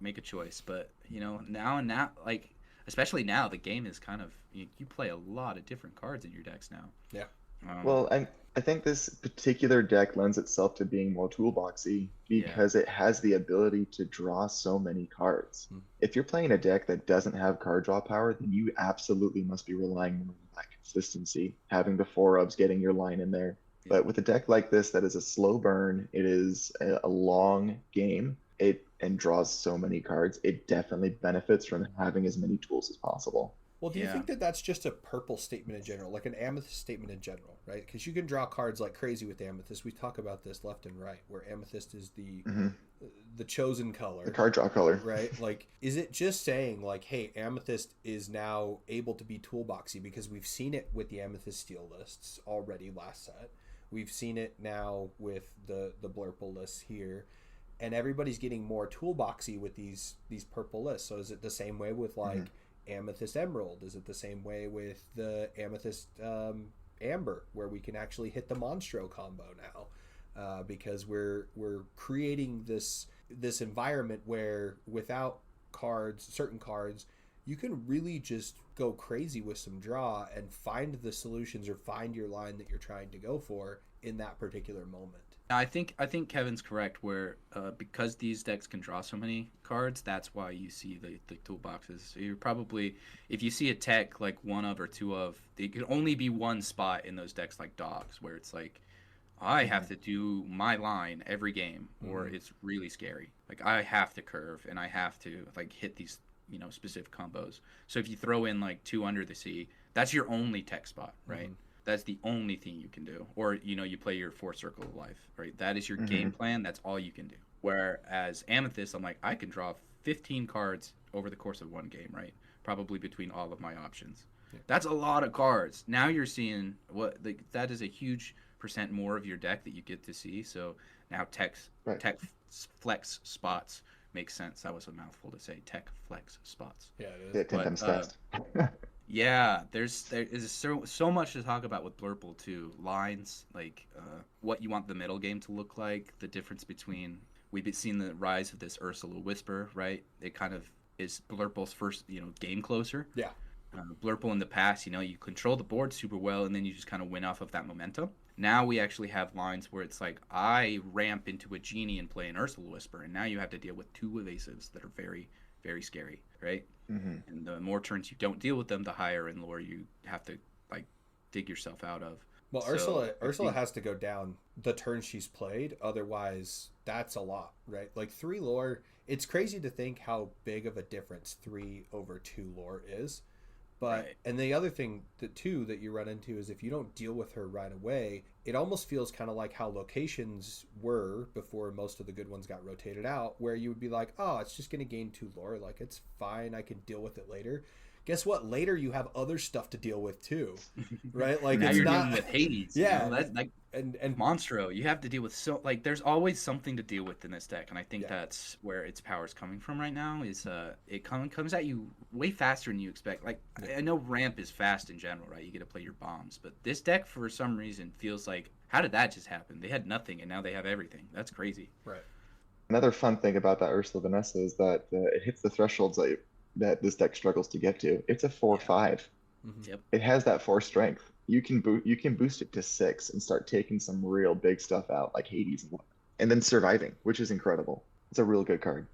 make a choice. But now, like especially now, the game is kind of you play a lot of different cards in your decks now. Yeah. Well, I think this particular deck lends itself to being more toolboxy because it has the ability to draw so many cards. If you're playing a deck that doesn't have card draw power, then you absolutely must be relying more on that consistency, having the 4 ofs, getting your line in there. But with a deck like this that is a slow burn, it is a long game, and draws so many cards, it definitely benefits from having as many tools as possible. Well, do you think that that's just a purple statement in general, like an amethyst statement in general, right? Because you can draw cards like crazy with amethyst. We talk about this left and right, where amethyst is the chosen color, the card draw color, right? Like, is it just saying like, hey, amethyst is now able to be toolboxy? Because we've seen it with the amethyst steel lists already last set. We've seen it now with the Blurple lists here, and everybody's getting more toolboxy with these purple lists. So is it the same way with like Amethyst Emerald? Is it the same way with the Amethyst Amber, where we can actually hit the Monstro combo now? Because we're creating this environment where without certain cards, you can really just go crazy with some draw and find the solutions or find your line that you're trying to go for in that particular moment. I think Kevin's correct where because these decks can draw so many cards, that's why you see the toolboxes. So you're probably, if you see a tech like 1 of or 2 of, it could only be one spot in those decks like dogs, where it's like, I have to do my line every game, or it's really scary. Like I have to curve and I have to like hit these specific combos. So if you throw in like 2 Under the Sea, that's your only tech spot, right? That's the only thing you can do. Or, you play your 4 Circle of Life, right? That is your game plan. That's all you can do. Whereas Amethyst, I'm like, I can draw 15 cards over the course of one game, right? Probably between all of my options. Yeah. That's a lot of cards. Now you're seeing that is a huge percent more of your deck that you get to see. So now tech flex spots makes sense. That was a mouthful to say, tech flex spots. Yeah, it is. Yeah, 10 times fast. Yeah, there is so much to talk about with Blurple too. Lines, like what you want the middle game to look like, the difference between, we've seen the rise of this Ursula Whisper, right? It kind of is Blurple's first, game closer. Yeah. Blurple in the past, you control the board super well, and then you just kind of win off of that momentum. Now we actually have lines where it's like, I ramp into a genie and play an Ursula Whisper, and now you have to deal with 2 evasives that are very, very scary, right? And the more turns you don't deal with them, the higher in lore you have to like dig yourself out of. Well, so Ursula has to go down the turn she's played, otherwise that's a lot, right? Like 3 lore, it's crazy to think how big of a difference 3 over 2 lore is. But and the other thing that you run into is if you don't deal with her right away, it almost feels kind of like how locations were before most of the good ones got rotated out, where you would be like, oh, it's just going to gain 2 lore, like it's fine, I can deal with it later. Guess what? Later you have other stuff to deal with too, right? Like now it's you're not dealing with Hades. That's like and Monstro. You have to deal with there's always something to deal with in this deck, and I think that's where its power is coming from right now. Is it comes at you way faster than you expect. Like I know ramp is fast in general, right? You get to play your bombs, but this deck for some reason feels like, how did that just happen? They had nothing and now they have everything. That's crazy. Right. Another fun thing about that Ursula Vanessa is that it hits the thresholds that this deck struggles to get to. It's a 4/5. Yep. It has that 4 strength. You can boost it to 6 and start taking some real big stuff out like Hades and then surviving, which is incredible. It's a real good card.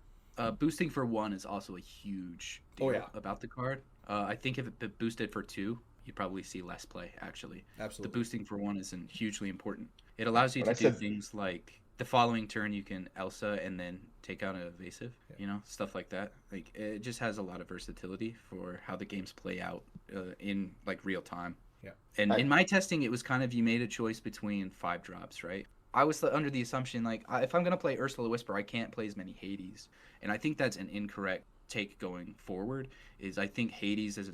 Boosting for 1 is also a huge deal Oh, yeah. about the card. I think if it boosted for 2, you'd probably see less play, actually. Absolutely. The boosting for 1 isn't hugely important. It allows you When to do things like the following turn you can Elsa and then take out an evasive, stuff like that. Like, it just has a lot of versatility for how the games play out in like real time. Yeah. And in my testing, it was kind of, you made a choice between 5 drops, right? I was under the assumption, like, if I'm going to play Ursula Whisper, I can't play as many Hades. And I think that's an incorrect take going forward. Is I think Hades is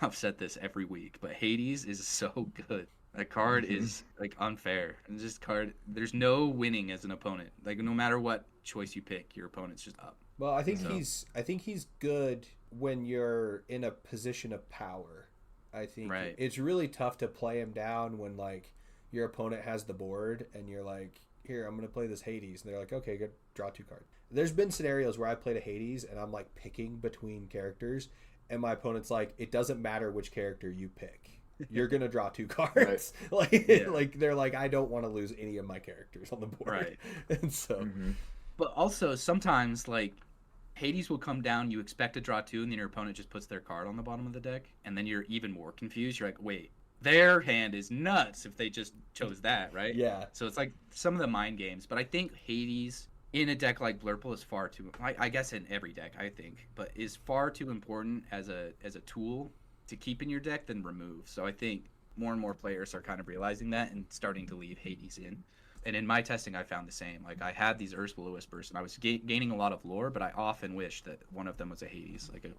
I've said this every week, but Hades is so good. That card is, like, unfair. And this card, there's no winning as an opponent. Like, no matter what choice you pick, your opponent's just up. Well, I think he's good when you're in a position of power. I think it's really tough to play him down when, like, your opponent has the board and you're like, here, I'm going to play this Hades. And they're like, okay, good, draw 2 cards. There's been scenarios where I played a Hades and I'm like picking between characters and my opponent's like, it doesn't matter which character you pick. You're going to draw 2 cards. Right. Like they're like, I don't want to lose any of my characters on the board. Right. And so. But also sometimes, like, Hades will come down, you expect to draw 2, and then your opponent just puts their card on the bottom of the deck. And then you're even more confused. You're like, wait. Their hand is nuts if they just chose that, right? Yeah. So it's like some of the mind games. But I think Hades in a deck like Blurple is far too, I guess in every deck, I think, but is far too important as a tool to keep in your deck than remove. So I think more and more players are kind of realizing that and starting to leave Hades in. And in my testing, I found the same. Like, I had these Ursula Whispers, and I was gaining a lot of lore, but I often wished that one of them was a Hades, like a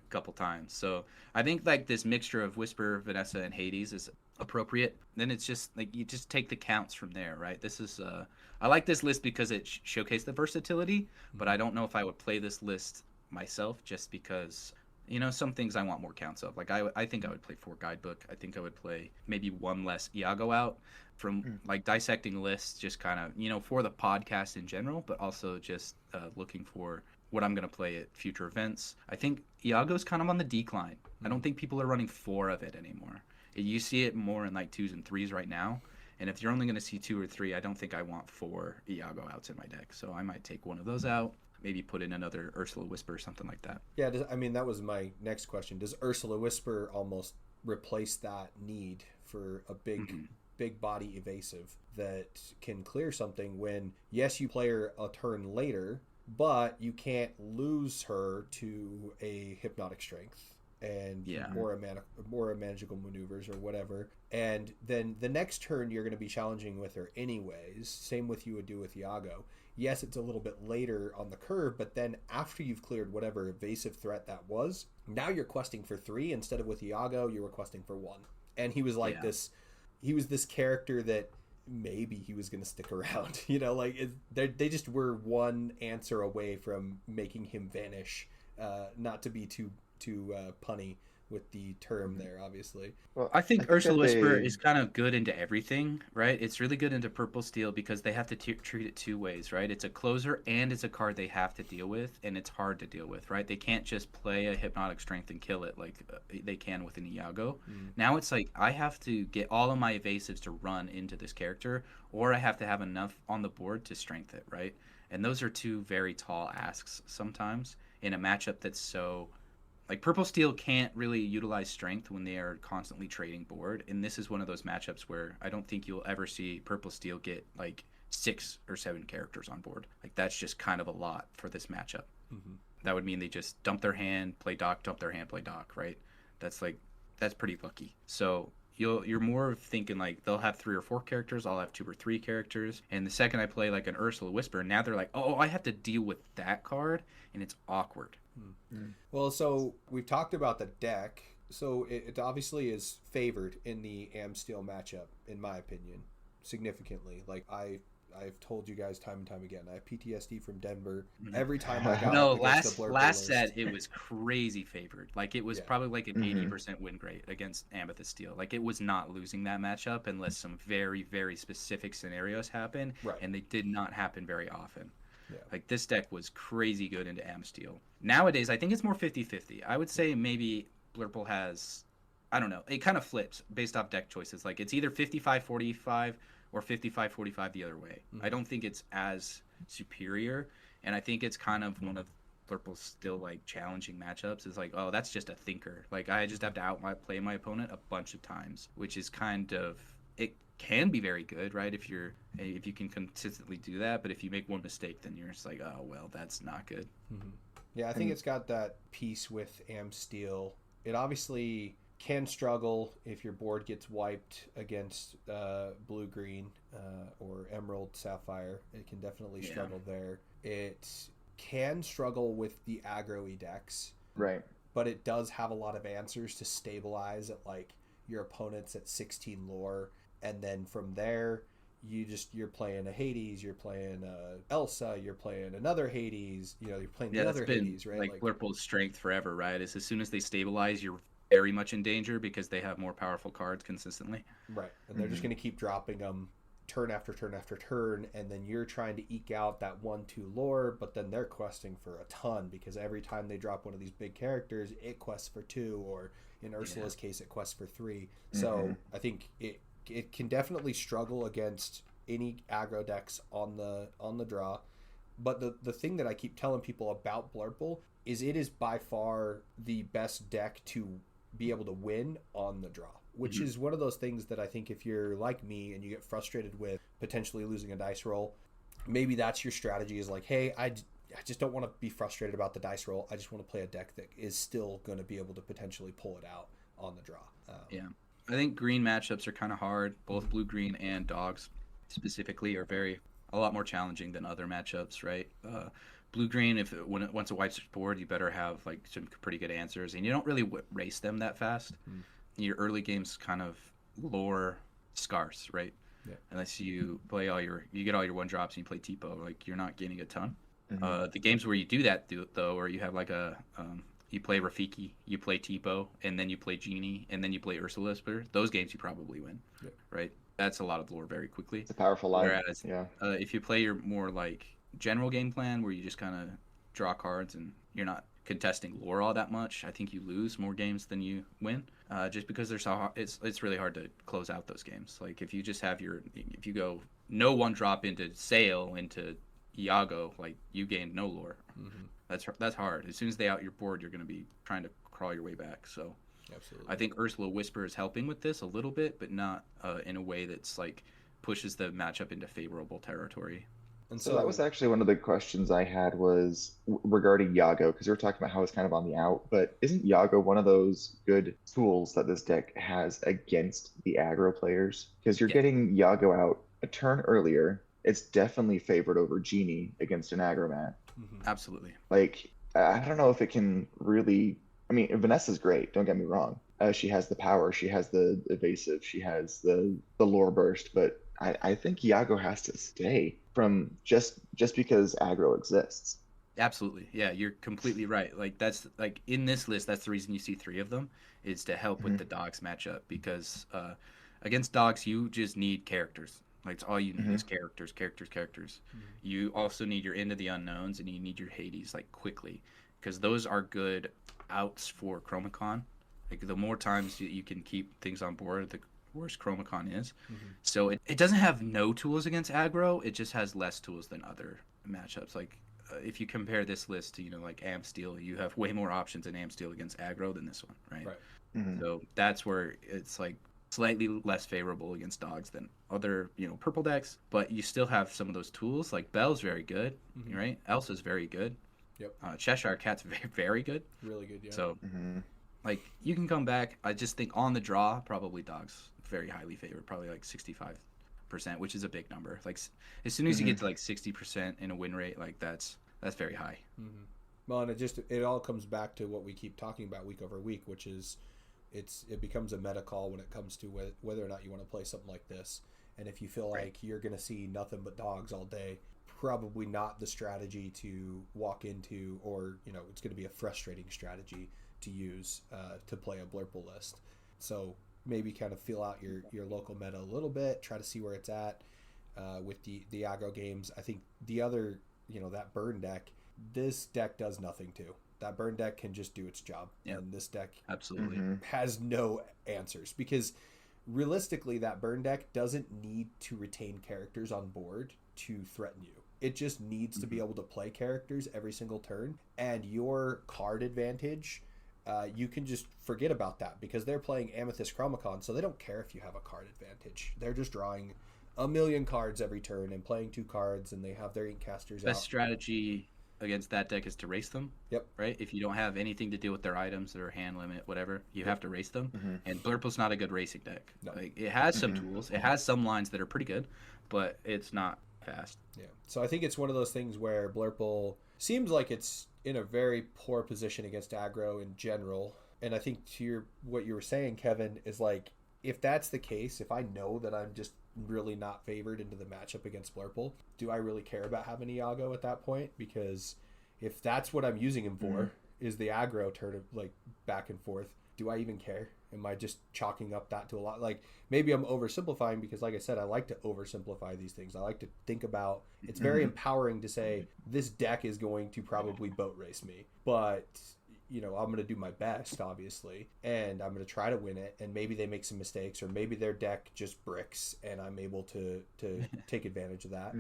couple times. So I think, like, this mixture of Whisper, Vanessa, and Hades is appropriate. Then it's just like you just take the counts from there, right? This is I like this list because it showcased the versatility, but I don't know if I would play this list myself just because, some things I want more counts of. Like, I think I would play 4 guidebook. I think I would play maybe 1 less Iago out from like dissecting lists, just kind of, for the podcast in general, but also just looking for what I'm going to play at future events. I think Iago's kind of on the decline. I don't think people are running 4 of it anymore. You see it more in like 2s and 3s right now. And if you're only going to see 2 or 3, I don't think I want 4 Iago outs in my deck. So I might take one of those out, maybe put in another Ursula Whisper or something like that. Yeah, that was my next question. Does Ursula Whisper almost replace that need for a big body evasive that can clear something when, yes, you play her a turn later, but you can't lose her to a hypnotic strength and more magical maneuvers or whatever. And then the next turn you're going to be challenging with her anyways. Same with you would do with Iago. Yes, it's a little bit later on the curve, but then after you've cleared whatever evasive threat that was, now you're questing for 3 instead of with Iago, you were questing for 1. And he was like this. He was this character that maybe he was going to stick around. They just were one answer away from making him vanish. Not to be too punny with the term there, obviously. Well, I think Ursula Whisper is kind of good into everything, right? It's really good into Purple Steel because they have to treat it 2 ways, right? It's a closer and it's a card they have to deal with, and it's hard to deal with, right? They can't just play a Hypnotic Strength and kill it like they can with an Iago. Now it's like I have to get all of my evasives to run into this character, or I have to have enough on the board to strength it, right? And those are 2 very tall asks sometimes in a matchup that's so... Like, Purple Steel can't really utilize strength when they are constantly trading board, and this is one of those matchups where I don't think you'll ever see Purple Steel get, like, 6 or 7 characters on board. Like, that's just kind of a lot for this matchup. That would mean they just dump their hand, play dock, dump their hand, play dock, right? That's pretty lucky. So you're more thinking, like, they'll have 3 or 4 characters, I'll have 2 or 3 characters, and the second I play, like, an Ursula Whisper, now they're like, oh, I have to deal with that card, and it's awkward. Well, so we've talked about the deck. So it obviously is favored in the Amsteel matchup, in my opinion, significantly. Like I've told you guys time and time again, I have PTSD from Denver. Every time I got last set it was crazy favored. Like it was probably like an 80% win rate against Amethyst Steel. Like it was not losing that matchup unless some very, very specific scenarios happen, and they did not happen very often. Yeah. Like, this deck was crazy good into Amsteel. Nowadays, I think it's more 50-50. I would say maybe Blurple has I don't know. It kind of flips based off deck choices. Like it's either 55-45 or 55-45 the other way. I don't think it's as superior, and I think it's kind of one of Blurple's still like challenging matchups. Is like, oh, that's just a thinker. Like I just have to outplay my opponent a bunch of times, which is kind of it can be very good, right? If you can consistently do that, but if you make one mistake, then you're just like, oh well, that's not good. Yeah, I think it's got that piece with Am Steel. It obviously can struggle if your board gets wiped against blue green or emerald sapphire. It can definitely struggle there. It can struggle with the aggro-y decks, Right. but it does have a lot of answers to stabilize at like your opponent's at 16 lore, and then from there you're playing a Hades, you're playing Elsa, you're playing another Hades, you're playing the other Hades, right? Like Blurple's strength forever, right? Is as soon as they stabilize, you're very much in danger because they have more powerful cards consistently. Right, and they're just going to keep dropping them turn after turn after turn, and then you're trying to eke out that 1-2 lore, but then they're questing for a ton because every time they drop one of these big characters, it quests for 2, or in Ursula's case, it quests for 3. So I think it can definitely struggle against any aggro decks on the draw. But the thing that I keep telling people about Blurple is it is by far the best deck to be able to win on the draw, which is one of those things that I think if you're like me and you get frustrated with potentially losing a dice roll, maybe that's your strategy is like, hey, I just don't want to be frustrated about the dice roll. I just want to play a deck that is still going to be able to potentially pull it out on the draw. I think green matchups are kind of hard. Both blue, green, and dogs specifically are a lot more challenging than other matchups, right? Blue, green, once it wipes your board, you better have like some pretty good answers, and you don't really race them that fast. Your early game's kind of lore scarce, right? Yeah. Unless you play you get all your 1-drops and you play Tipo, like you're not gaining a ton. The games where you do that though, or you have like you play Rafiki, you play Tipo, and then you play Genie, and then you play Ursula, those games you probably win, right? That's a lot of lore very quickly. It's a powerful line. Whereas, if you play your more like general game plan where you just kind of draw cards and you're not contesting lore all that much, I think you lose more games than you win. Just because it's really hard to close out those games. Like if you just have if you go no 1-drop into Sail into Iago, like you gained no lore. That's hard. As soon as they out your board, you're going to be trying to crawl your way back. So absolutely, I think Ursula Whisper is helping with this a little bit, but not in a way that's like pushes the matchup into favorable territory. And so that was actually one of the questions I had was regarding Iago, because we were talking about how it's kind of on the out, but isn't Iago one of those good tools that this deck has against the aggro players? Because you're getting Iago out a turn earlier. It's definitely favored over Genie against an aggro mat. Absolutely. Like, I don't know if it can really... I mean, Vanessa's great, don't get me wrong. She has the power, she has the evasive, she has the lore burst, but I think Iago has to stay from just because aggro exists. Absolutely. Yeah, you're completely right. Like that's like in this list, that's the reason you see 3 of them is to help with the dogs matchup, because against dogs you just need characters. Like it's all you need is characters. You also need your Into the Unknowns and you need your Hades like quickly, because those are good outs for Chromacon. Like the more times you can keep things on board, the worse Chromacon is. So it doesn't have no tools against aggro, it just has less tools than other matchups. Like if you compare this list to like Am Steel, you have way more options in Am Steel against aggro than this one, right? So that's where it's like slightly less favorable against dogs than other purple decks, but you still have some of those tools. Like Belle's very good, right? Elsa's very good. Cheshire Cat's very, very good, really good. So like you can come back. I just think on the draw, probably dogs very highly favored, probably like 65%, which is a big number. Like as soon as you get to like 60% in a win rate, like that's very high. Well, and it all comes back to what we keep talking about week over week, which is it becomes a meta call when it comes to whether or not you want to play something like this. And if you feel like you're going to see nothing but dogs all day, probably not the strategy to walk into, or it's going to be a frustrating strategy to use to play a Blurple list. So maybe kind of feel out your local meta a little bit, try to see where it's at with the aggro games. I think the other, that burn deck, this deck does nothing to. that burn deck can just do its job. Yep. And this deck Absolutely. has no answers, because realistically that burn deck doesn't need to retain characters on board to threaten you. It just needs to be able to play characters every single turn, and your card advantage, you can just forget about that, because they're playing Amethyst Chromacon, so they don't care if you have a card advantage. They're just drawing a million cards every turn and playing 2 cards, and they have their Inkcasters Best out. strategy against that deck is to race them. Yep. Right? If you don't have anything to deal with their items, their hand limit, whatever, you have to race them. And Blurple's not a good racing deck. No. Like, it has some tools. It has some lines that are pretty good, but it's not fast. Yeah. So I think it's one of those things where Blurple seems like it's in a very poor position against aggro in general. And I think to what you were saying, Kevin, is like, if that's the case, if I know that I'm just really not favored into the matchup against Blurple, do I really care about having Iago at that point? Because if that's what I'm using him for, is the aggro turn, like, back and forth, do I even care? Am I just chalking up that to a lot? Like, maybe I'm oversimplifying, because like I said, I like to oversimplify these things. I like to think about, it's very empowering to say this deck is going to probably boat race me, but I'm going to do my best, obviously, and I'm going to try to win it. And maybe they make some mistakes, or maybe their deck just bricks and I'm able to take advantage of that.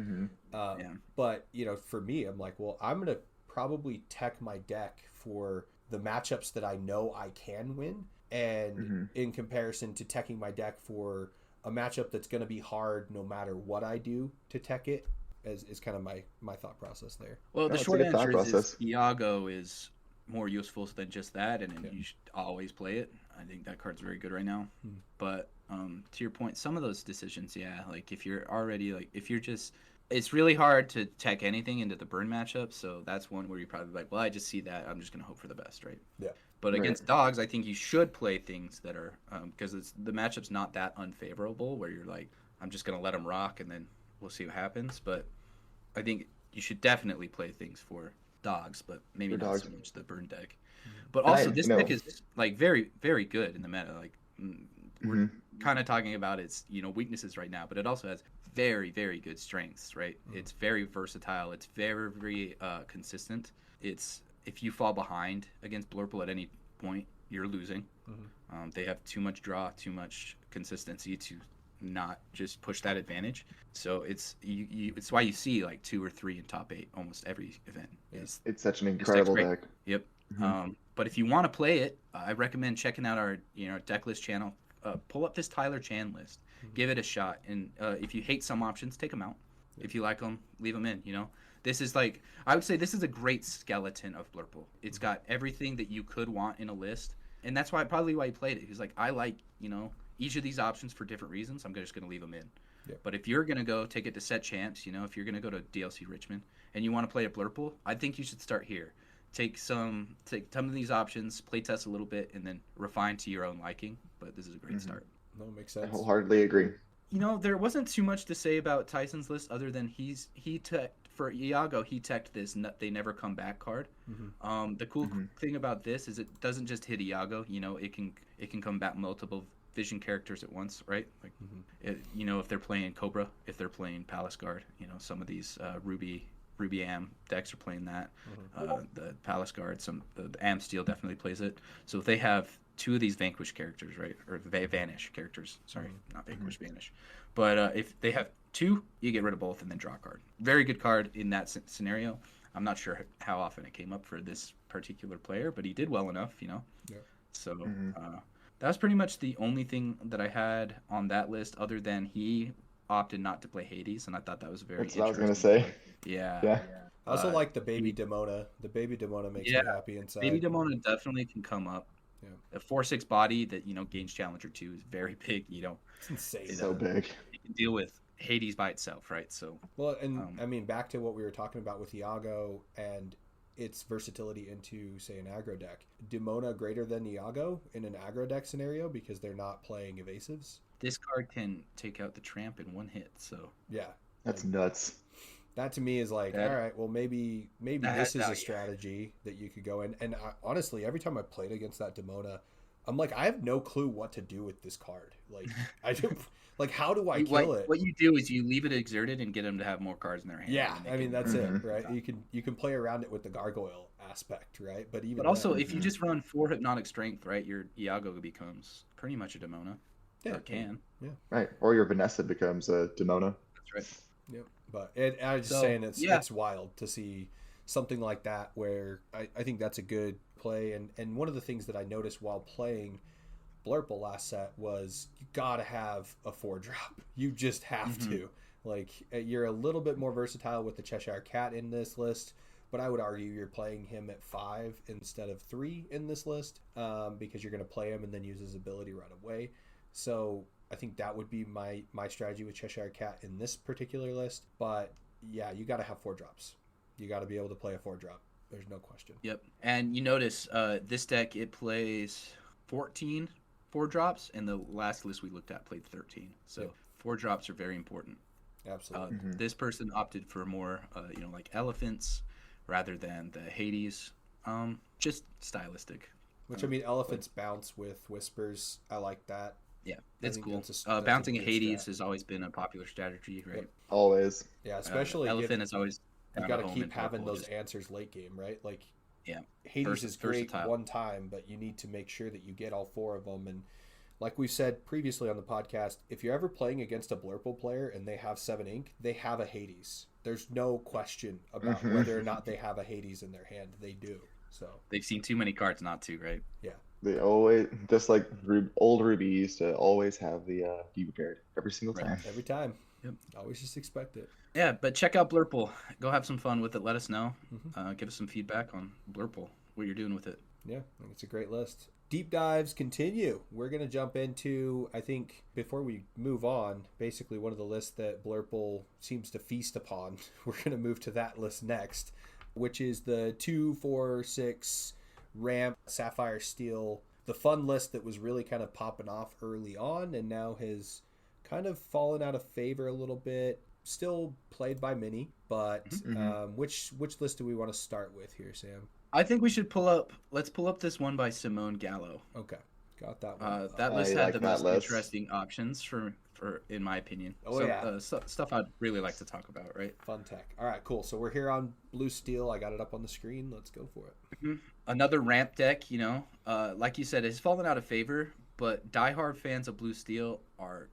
But for me, I'm like, well, I'm going to probably tech my deck for the matchups that I know I can win, and in comparison to teching my deck for a matchup that's going to be hard no matter what I do to tech it, is kind of my thought process there. Well, the short answer is Iago is more useful than just that, and you should always play it. I think that card's very good right now. But to your point, some of those decisions, like if you're already it's really hard to tech anything into the burn matchup, so that's one where you're probably like, well, I just see that, I'm just going to hope for the best, right? Yeah. But against dogs, I think you should play things that are, because the matchup's not that unfavorable, where you're like, I'm just going to let them rock and then we'll see what happens. But I think you should definitely play things for dogs, but maybe not so much the burn deck. But also, this deck is like very, very good in the meta. Like, we're kind of talking about its weaknesses right now, but it also has very, very good strengths, right? It's very versatile. It's very, very consistent. It's, if you fall behind against Blurple at any point, you're losing. They have too much draw, too much consistency to not just push that advantage. So it's why you see like 2 or 3 in top 8 almost every event. It's such an incredible deck. Yep. But if you want to play it, I recommend checking out our deck list channel. Pull up this Tyler Chan list, give it a shot, and if you hate some options, take them out. If you like them, leave them in. This is like, I would say this is a great skeleton of Blurple. It's got everything that you could want in a list, and that's probably why he played it. He's like, I like each of these options for different reasons. I'm just going to leave them in. But if you're going to go take it to set champs, if you're going to go to DLC Richmond and you want to play a Blurple, I think you should start here. Take some of these options, play test a little bit, and then refine to your own liking. But this is a great start. No, makes sense. I wholehearily agree. There wasn't too much to say about Tyson's list other than for Iago, he teched this They Never Come Back card. The cool thing about this is it doesn't just hit Iago. It can come back multiple vision characters at once, right? Like, if they're playing Cobra, if they're playing Palace Guard, some of these Ruby Am decks are playing that. The Palace Guard, the Am Steel definitely plays it. So if they have 2 of these Vanquish characters, right, or Vanish characters, sorry, not Vanquish, Vanish. But if they have 2, you get rid of both and then draw a card. Very good card in that scenario. I'm not sure how often it came up for this particular player, but he did well enough, Yeah. So that was pretty much the only thing that I had on that list, other than he opted not to play Hades, and I thought that was very interesting. That's what I was going to say. Yeah. I also like the baby Demona. The baby Demona makes me happy inside. Baby Demona definitely can come up. A 4/6 body that gains Challenger 2 is very big. It's insane. So big. You can deal with Hades by itself, right? So I mean, back to what we were talking about with Iago and its versatility into, say, an aggro deck. Demona greater than Iago in an aggro deck scenario because they're not playing evasives. This card can take out the Tramp in one hit. So that's nuts. That to me is like, all right, well, maybe this is a strategy that you could go in. And honestly, every time I played against that Demona, I'm like, I have no clue what to do with this card. Like, I do, like, how do I What kill it? what you do is you leave it exerted and get them to have more cards in their hand. Yeah, and they I mean can- that's it, Mhm. right? You can play around it with the gargoyle aspect, right? But even But also, then, if you just run 4 hypnotic strength, right, your Iago becomes pretty much a Demona. yeah, Or can. yeah, Right. Or your Vanessa becomes a Demona. That's right. yeah. But I was just So, saying yeah. it's wild to see something like that where I think that's a good play. And one of the things that I noticed while playing Blurple last set was you gotta have a 4-drop. You just have Mhm. to. Like you're a little bit more versatile with the Cheshire Cat in this list, but I would argue you're playing him at 5 instead of 3 in this list, because you're going to play him and then use his ability right away. So I think that would be my strategy with Cheshire Cat in this particular list. But yeah, you got to have 4-drops. You got to be able to play a 4-drop. There's no question. Yep. And you notice this deck, it plays 14 4-drops, and the last list we looked at played 13. So Yep. 4-drops are very important. Absolutely. Mhm. This person opted for more, like elephants rather than the Hades. Just stylistic. Which, I mean, elephants bounce with whispers. I like that. Yeah, I it's think cool. that's a Bouncing a good Hades strat. has always been a popular strategy, right? Yep. Always. Yeah, especially elephant is always you found got a to home keep in having purple, those just- answers late game, right? Like, Yeah, Hades is great versatile. one time, but you need to make sure that you get all 4 of them. And like we said previously on the podcast, if you're ever playing against a Blurple player and they have 7 ink, they have a Hades. There's no question about Mhm. whether or not they have a Hades in their hand. They do. So They've seen too many cards not to, right? yeah, They always, just like old Ruby used to always have the Diva card every single Right. time. every time. Yep. Always just expect it. Yeah, but check out Blurple. Go have some fun with it. Let us know. Mhm. Give us some feedback on Blurple, what you're doing with it. Yeah, I think it's a great list. Deep dives continue. We're going to jump into, I think, before we move on, basically one of the lists that Blurple seems to feast upon. We're going to move to that list next, which is the 2, 4, 6 ramp Sapphire Steel, the fun list that was really kind of popping off early on and now has kind of fallen out of favor a little bit. Still played by many, but Mhm. which list do we want to start with here, Sam? I think we should let's pull up this one by Simone Gallo. Okay, got that one. That I list had like the that most list. interesting options for in my opinion. Oh, yeah. Stuff I'd really like to talk about, right? Fun tech. All right, cool. So we're here on Blue Steel. I got it up on the screen. Let's go for it. Another ramp deck, like you said, it's fallen out of favor, but diehard fans of Blue Steel are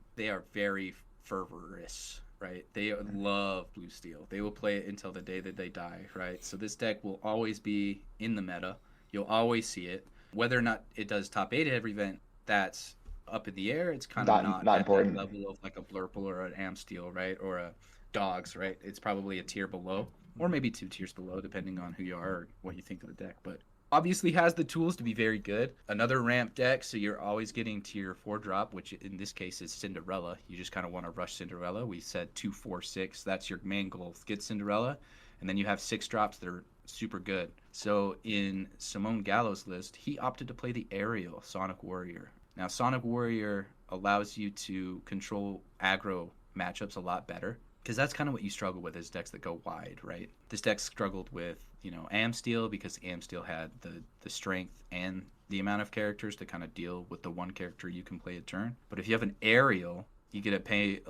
very fervorous, right? They love Blue Steel. They will play it until the day that they die, right? So this deck will always be in the meta. You'll always see it. Whether or not it does top 8 at every event, that's up in the air. It's kind of not at important. that level of like a Blurple or an Amsteel, right? Or a Dogs, right? It's probably a tier below, or maybe 2 tiers below, depending on who you are or what you think of the deck. But obviously has the tools to be very good. Another ramp deck, so you're always getting tier 4 drop, which in this case is Cinderella. You just kind of want to rush Cinderella. We said 2, 4, 6. That's your main goal. Get Cinderella, and then you have 6 drops that are super good. So in Simone Gallo's list, he opted to play the Aerial Sonic Warrior. Now, Sonic Warrior allows you to control aggro matchups a lot better, because that's kind of what you struggle with is decks that go wide, right? This deck struggled with, Amsteel, because Amsteel had the strength and the amount of characters to kind of deal with the one character you can play a turn. But if you have an Aerial, you get to pay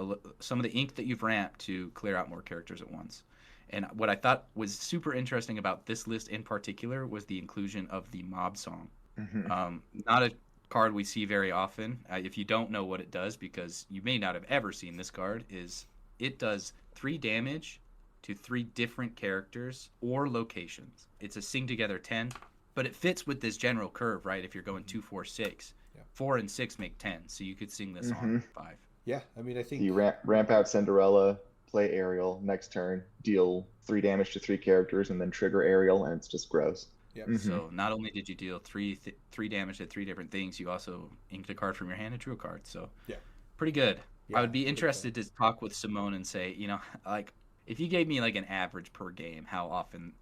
some of the ink that you've ramped to clear out more characters at once. And what I thought was super interesting about this list in particular was the inclusion of the Mob Song. Mhm. Not a card we see very often. If you don't know what it does, because you may not have ever seen this card, is it does 3 damage to 3 different characters or locations. It's a sing together 10, but it fits with this general curve, right? If you're going 2, 4, 6, Yeah. 4 and 6 make 10, so you could sing this on 5. Yeah, I mean, I think You ramp out Cinderella, play Aerial, next turn, deal 3 damage to 3 characters, and then trigger Aerial, and it's just gross. Yep. Mhm. So not only did you deal 3 damage to 3 different things, you also inked a card from your hand and drew a card. So Yeah. pretty good. Yeah, I would be pretty interested to talk with Simone and say, like, if you gave me like an average per game, how often,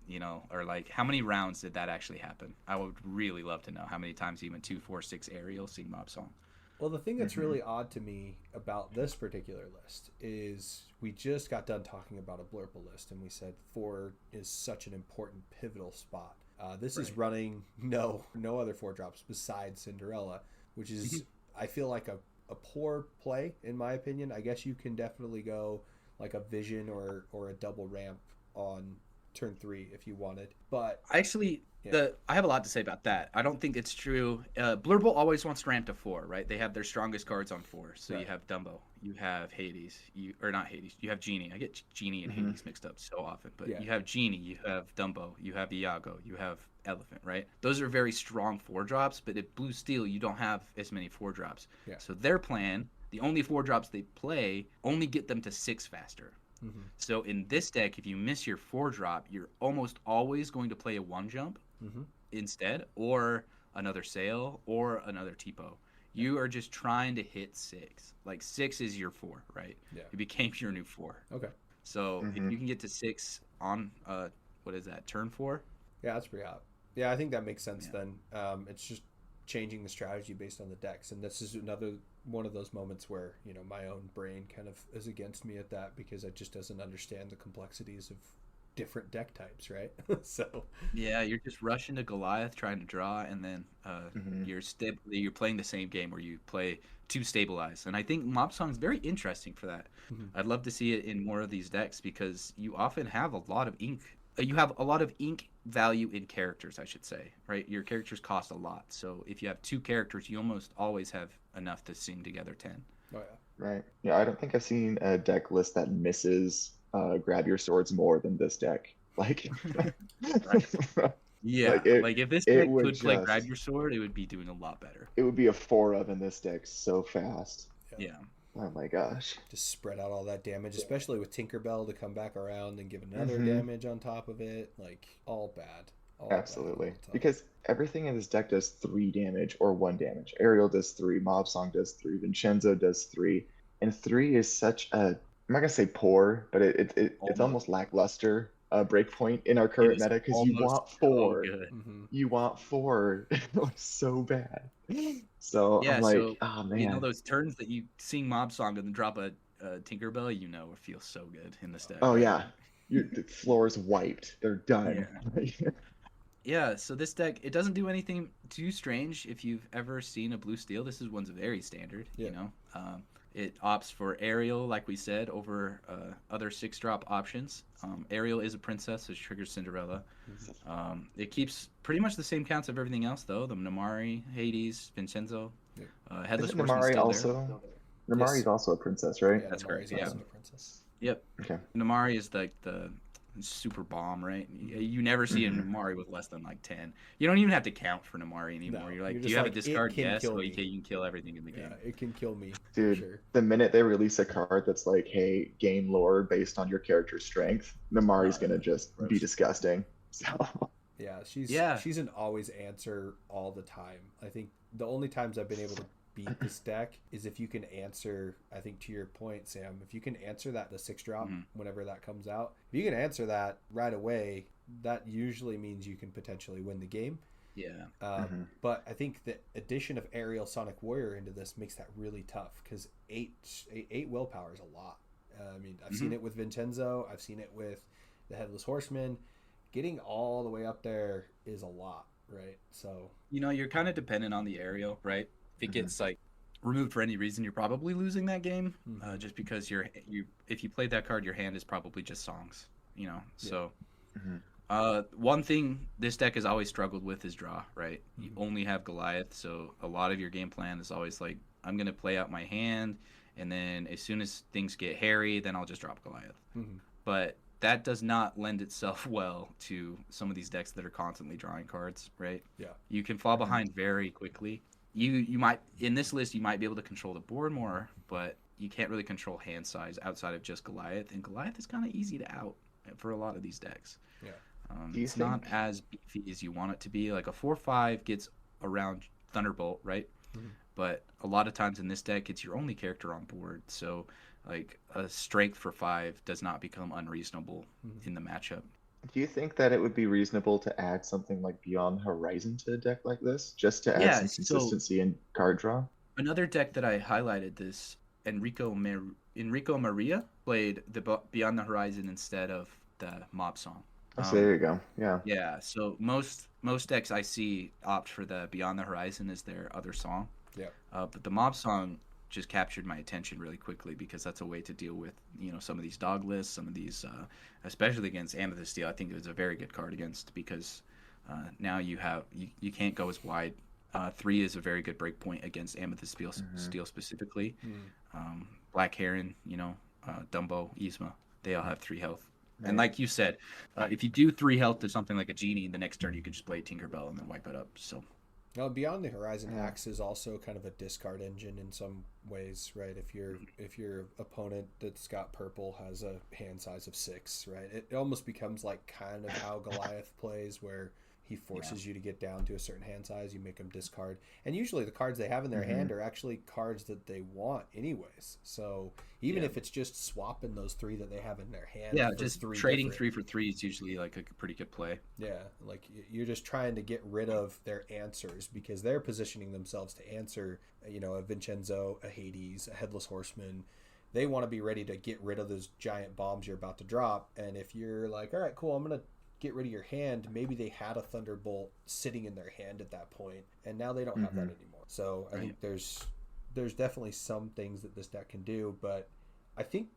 or like how many rounds did that actually happen? I would really love to know how many times you went 2, 4, 6 Aerial sing Mob Song. Well, the thing that's Mhm. really odd to me about this particular list is we just got done talking about a Blurple list, and we said 4 is such an important pivotal spot. This is running no other 4-drops besides Cinderella, which is I feel like a poor play in my opinion. I guess you can definitely go like a vision or a double ramp on turn 3 if you wanted, but Actually, I have a lot to say about that. I don't think it's true. Blurple always wants to ramp to 4, right? They have their strongest cards on 4. So you have Dumbo, you have Hades, or not Hades, you have Genie. I get Genie and Hades mixed up so often, but you have Genie, you have Dumbo, you have Iago, you have Elephant, right? Those are very strong 4-drops, but at Blue Steel, you don't have as many 4-drops. Yeah. So their plan, the only 4-drops they play, only get them to 6 faster. So in this deck, if you miss your 4-drop, you're almost always going to play a 1-jump instead, or another sail, or another Tipo. You are just trying to hit 6. Like 6 is your 4, right? Yeah. It became your new 4. Okay. So if you can get to 6 on what is that, turn 4? Yeah, that's pretty hot. Yeah, I think that makes sense then. It's just changing the strategy based on the decks, and this is another one of those moments where my own brain kind of is against me at that because it just doesn't understand the complexities of different deck types, right? So yeah, you're just rushing to Goliath trying to draw, and then you're playing the same game where you play 2 stabilize, and I think Mob Song's very interesting for that. I'd love to see it in more of these decks because you often have a lot of ink. You have a lot of ink value in characters, I should say, right? Your characters cost a lot. So if you have 2 characters, you almost always have enough to sing together 10. Oh, yeah. Right. Yeah, I don't think I've seen a deck list that misses grab your swords more than this deck. Like, yeah, like if this deck could play grab your sword, it would be doing a lot better. It would be a 4 of in this deck so fast. Yeah. Oh my gosh. Just spread out all that damage, especially with Tinkerbell to come back around and give another damage on top of it. Like, all bad. Absolutely. Bad because everything in this deck does 3 damage or 1 damage. Ariel does 3, Mob Song does 3, Vincenzo does 3. And 3 is such a, I'm not going to say poor, but it's almost lackluster breakpoint in our current meta because you want 4. You want 4 so bad. So I'm like, oh man. Those turns that you sing Mob Song and then drop a Tinkerbell, it feels so good in this deck. Oh yeah, the floor is wiped. They're done. Yeah, so this deck, it doesn't do anything too strange. If you've ever seen a Blue Steel, this one's very standard. It opts for Ariel, like we said, over other 6-drop options. Ariel is a princess, which triggers Cinderella. It keeps pretty much the same counts of everything else, though. The Namari, Hades, Vincenzo, Headless Horseman still also there. Namari's also a princess, right? Yeah, that's correct. Yeah. Also a princess. Yep. Okay. Namari is like the super bomb, right? You never see a Namari with less than like 10. You don't even have to count for Namari anymore. No, you're like, you're do you have like, a discard? Yes. Well, you can kill everything in the game. Yeah, it can kill me. Dude, sure. The minute they release a card that's like, hey, game lore based on your character's strength, Namari's gonna just be disgusting. So yeah, she's an always answer all the time. I think the only times I've been able to beat this deck is if you can answer, I think to your point, Sam, if you can answer the 6-drop whenever that comes out, if you can answer that right away, that usually means you can potentially win the game. Yeah. But I think the addition of Aerial Sonic Warrior into this makes that really tough because 8 willpower is a lot. I mean, I've seen it with Vincenzo, I've seen it with the Headless Horseman. Getting all the way up there is a lot, right? So you're kind of dependent on the Aerial, right? If it gets like removed for any reason, you're probably losing that game, just because if you played that card, your hand is probably just songs, So one thing this deck has always struggled with is draw, right? You only have Goliath, so a lot of your game plan is always like, I'm gonna play out my hand, and then as soon as things get hairy, then I'll just drop Goliath. But that does not lend itself well to some of these decks that are constantly drawing cards, right? Yeah. You can fall behind very quickly. You might, in this list, you might be able to control the board more, but you can't really control hand size outside of just Goliath, and Goliath is kind of easy to out for a lot of these decks. Yeah. It's not as beefy as you want it to be. Like a 4/5 gets around Thunderbolt, right? But a lot of times in this deck, it's your only character on board, so like a strength for 5 does not become unreasonable in the matchup. Do you think that it would be reasonable to add something like Beyond Horizon to a deck like this, just to add some consistency in card draw? Another deck that I highlighted this, Enrico Maria played the Beyond the Horizon instead of the Mob Song. So there you go. Yeah. Yeah. So most most decks I see opt for the Beyond the Horizon as their other song. Yeah. But the mob song just captured my attention really quickly because that's a way to deal with, some of these dog lists, some of these, especially against Amethyst Steel. I think it was a very good card against because now you can't go as wide. 3 is a very good break point against Amethyst Steel specifically. Black Heron, Dumbo, Yzma, they all have 3 health. Right. And like you said, if you do 3 health to something like a Genie, the next turn you can just play Tinkerbell and then wipe it up. So. Now, Beyond the Horizon acts is also kind of a discard engine in some ways, right? If your opponent that's got purple has a hand size of 6, right? It almost becomes like kind of how Goliath plays, where he forces you to get down to a certain hand size, you make them discard. And usually the cards they have in their hand are actually cards that they want anyways. So even if it's just swapping those 3 that they have in their hand. Yeah, just trading 3 for 3 is usually like a pretty good play. Yeah, like you're just trying to get rid of their answers because they're positioning themselves to answer, a Vincenzo, a Hades, a Headless Horseman. They want to be ready to get rid of those giant bombs you're about to drop. And if you're like, all right, cool, I'm going to get rid of your hand, maybe they had a Thunderbolt sitting in their hand at that point, and now they don't have that anymore. So I think there's definitely some things that this deck can do, but I think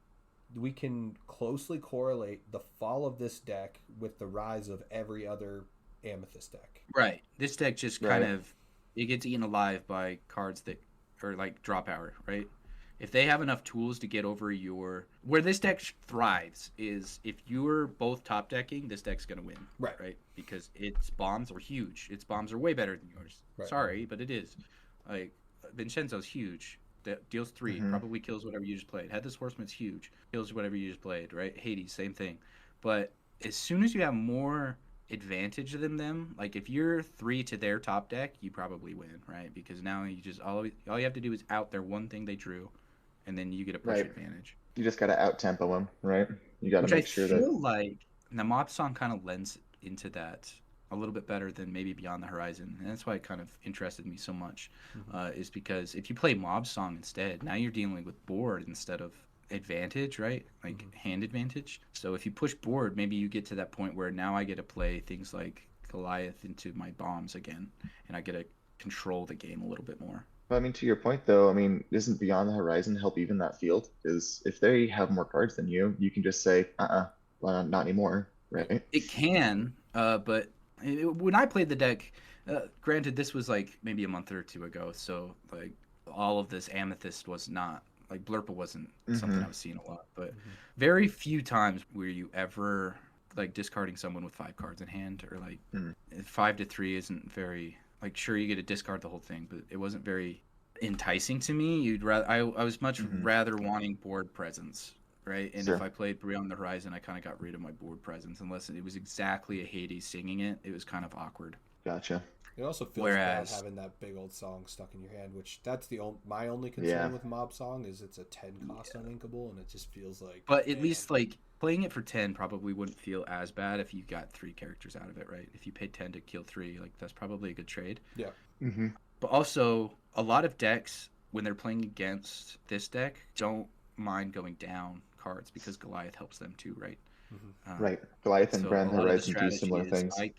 we can closely correlate the fall of this deck with the rise of every other Amethyst deck. Right. This deck just kind of, it gets eaten alive by cards that are like draw power, right? If they have enough tools to get over where this deck thrives is if you're both top decking, this deck's going to win. Right. Because its bombs are huge. Its bombs are way better than yours. Right. Sorry, but it is. Like, Vincenzo's huge. That deals 3, probably kills whatever you just played. Headless Horseman's huge. Kills whatever you just played, right? Hades, same thing. But as soon as you have more advantage than them, like if you're 3 to their top deck, you probably win, right? Because now you just all you have to do is out their one thing they drew, and then you get a push advantage. You just got to out-tempo them, right? You got to make sure that... I feel like the mob song kind of lends into that a little bit better than maybe Beyond the Horizon. And that's why it kind of interested me so much, is because if you play mob song instead, now you're dealing with board instead of advantage, right? Like hand advantage. So if you push board, maybe you get to that point where now I get to play things like Goliath into my bombs again, and I get to control the game a little bit more. Well, I mean, to your point, though, I mean, isn't Beyond the Horizon help even that field? Because if they have more cards than you, you can just say, well, not anymore, right? It can, but when I played the deck, granted, this was like maybe a month or 2 ago, so like all of this Amethyst was not, like Blurple wasn't something I was seeing a lot, but very few times were you ever like discarding someone with 5 cards in hand, or like 5 to 3 isn't very... Like, sure, you get to discard the whole thing, but it wasn't very enticing to me. I was much rather wanting board presence, right? And if I played Beyond the Horizon, I kind of got rid of my board presence. Unless it was exactly a Hades singing it, it was kind of awkward. Gotcha. It also feels bad having that big old song stuck in your hand, which that's my only concern with Mob Song is it's a 10 cost uninkable, and it just feels like... But at least, like, playing it for 10 probably wouldn't feel as bad if you got 3 characters out of it, right? If you paid 10 to kill 3, like, that's probably a good trade. Yeah. But also, a lot of decks, when they're playing against this deck, don't mind going down cards because Goliath helps them too, right? Right. Goliath and Beyond the Horizon do similar things. I'm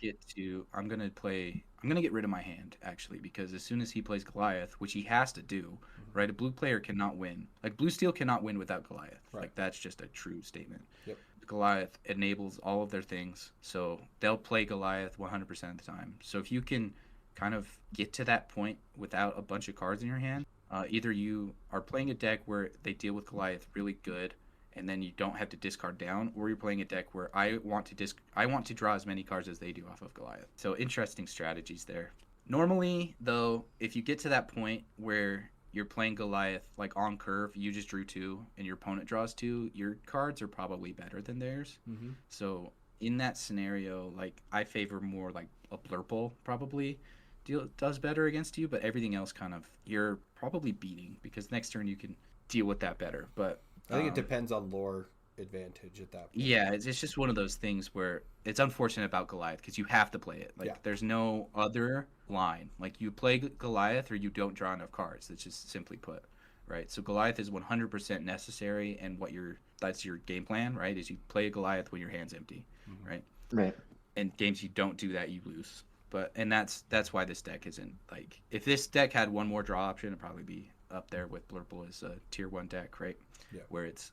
gonna get rid of my hand, actually, because as soon as he plays Goliath, which he has to do, right? A blue player cannot win. Like, blue steel cannot win without Goliath. Right. Like, that's just a true statement. Yep. Goliath enables all of their things, so they'll play Goliath 100% of the time. So if you can kind of get to that point without a bunch of cards in your hand, either you are playing a deck where they deal with Goliath really good, and then you don't have to discard down, or you're playing a deck where I want to draw as many cards as they do off of Goliath. So interesting strategies there. Normally, though, if you get to that point where you're playing Goliath, like on curve, you just drew 2 and your opponent draws 2, your cards are probably better than theirs. So in that scenario, like, I favor more like a Blurple probably does better against you, but everything else kind of you're probably beating because next turn you can deal with that better. But I think it depends on lore advantage at that point. Yeah, it's just one of those things where it's unfortunate about Goliath because you have to play it. Like, there's no other line. Like, you play Goliath or you don't draw enough cards. It's just simply put, right? So Goliath is 100% necessary, and that's your game plan, right? Is you play Goliath when your hand's empty, right? Right. And games you don't do that, you lose. and that's why this deck isn't like, if this deck had one more draw option, it'd probably be up there with Blurple as a tier 1 deck, right? Yeah. Where it's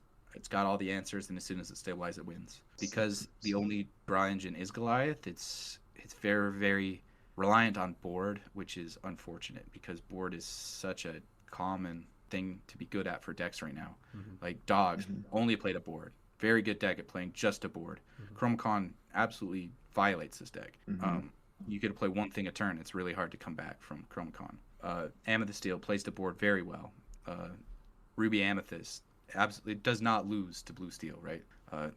got all the answers, and as soon as it stabilizes, it wins. Because the only draw engine is Goliath, it's very, very reliant on board, which is unfortunate because board is such a common thing to be good at for decks right now. Like Dogs only played a board. Very good deck at playing just a board. Chromacon absolutely violates this deck. You could play one thing a turn. It's really hard to come back from Chromacon. Amethyst Steel plays the board very well. Ruby Amethyst absolutely does not lose to Blue Steel, right?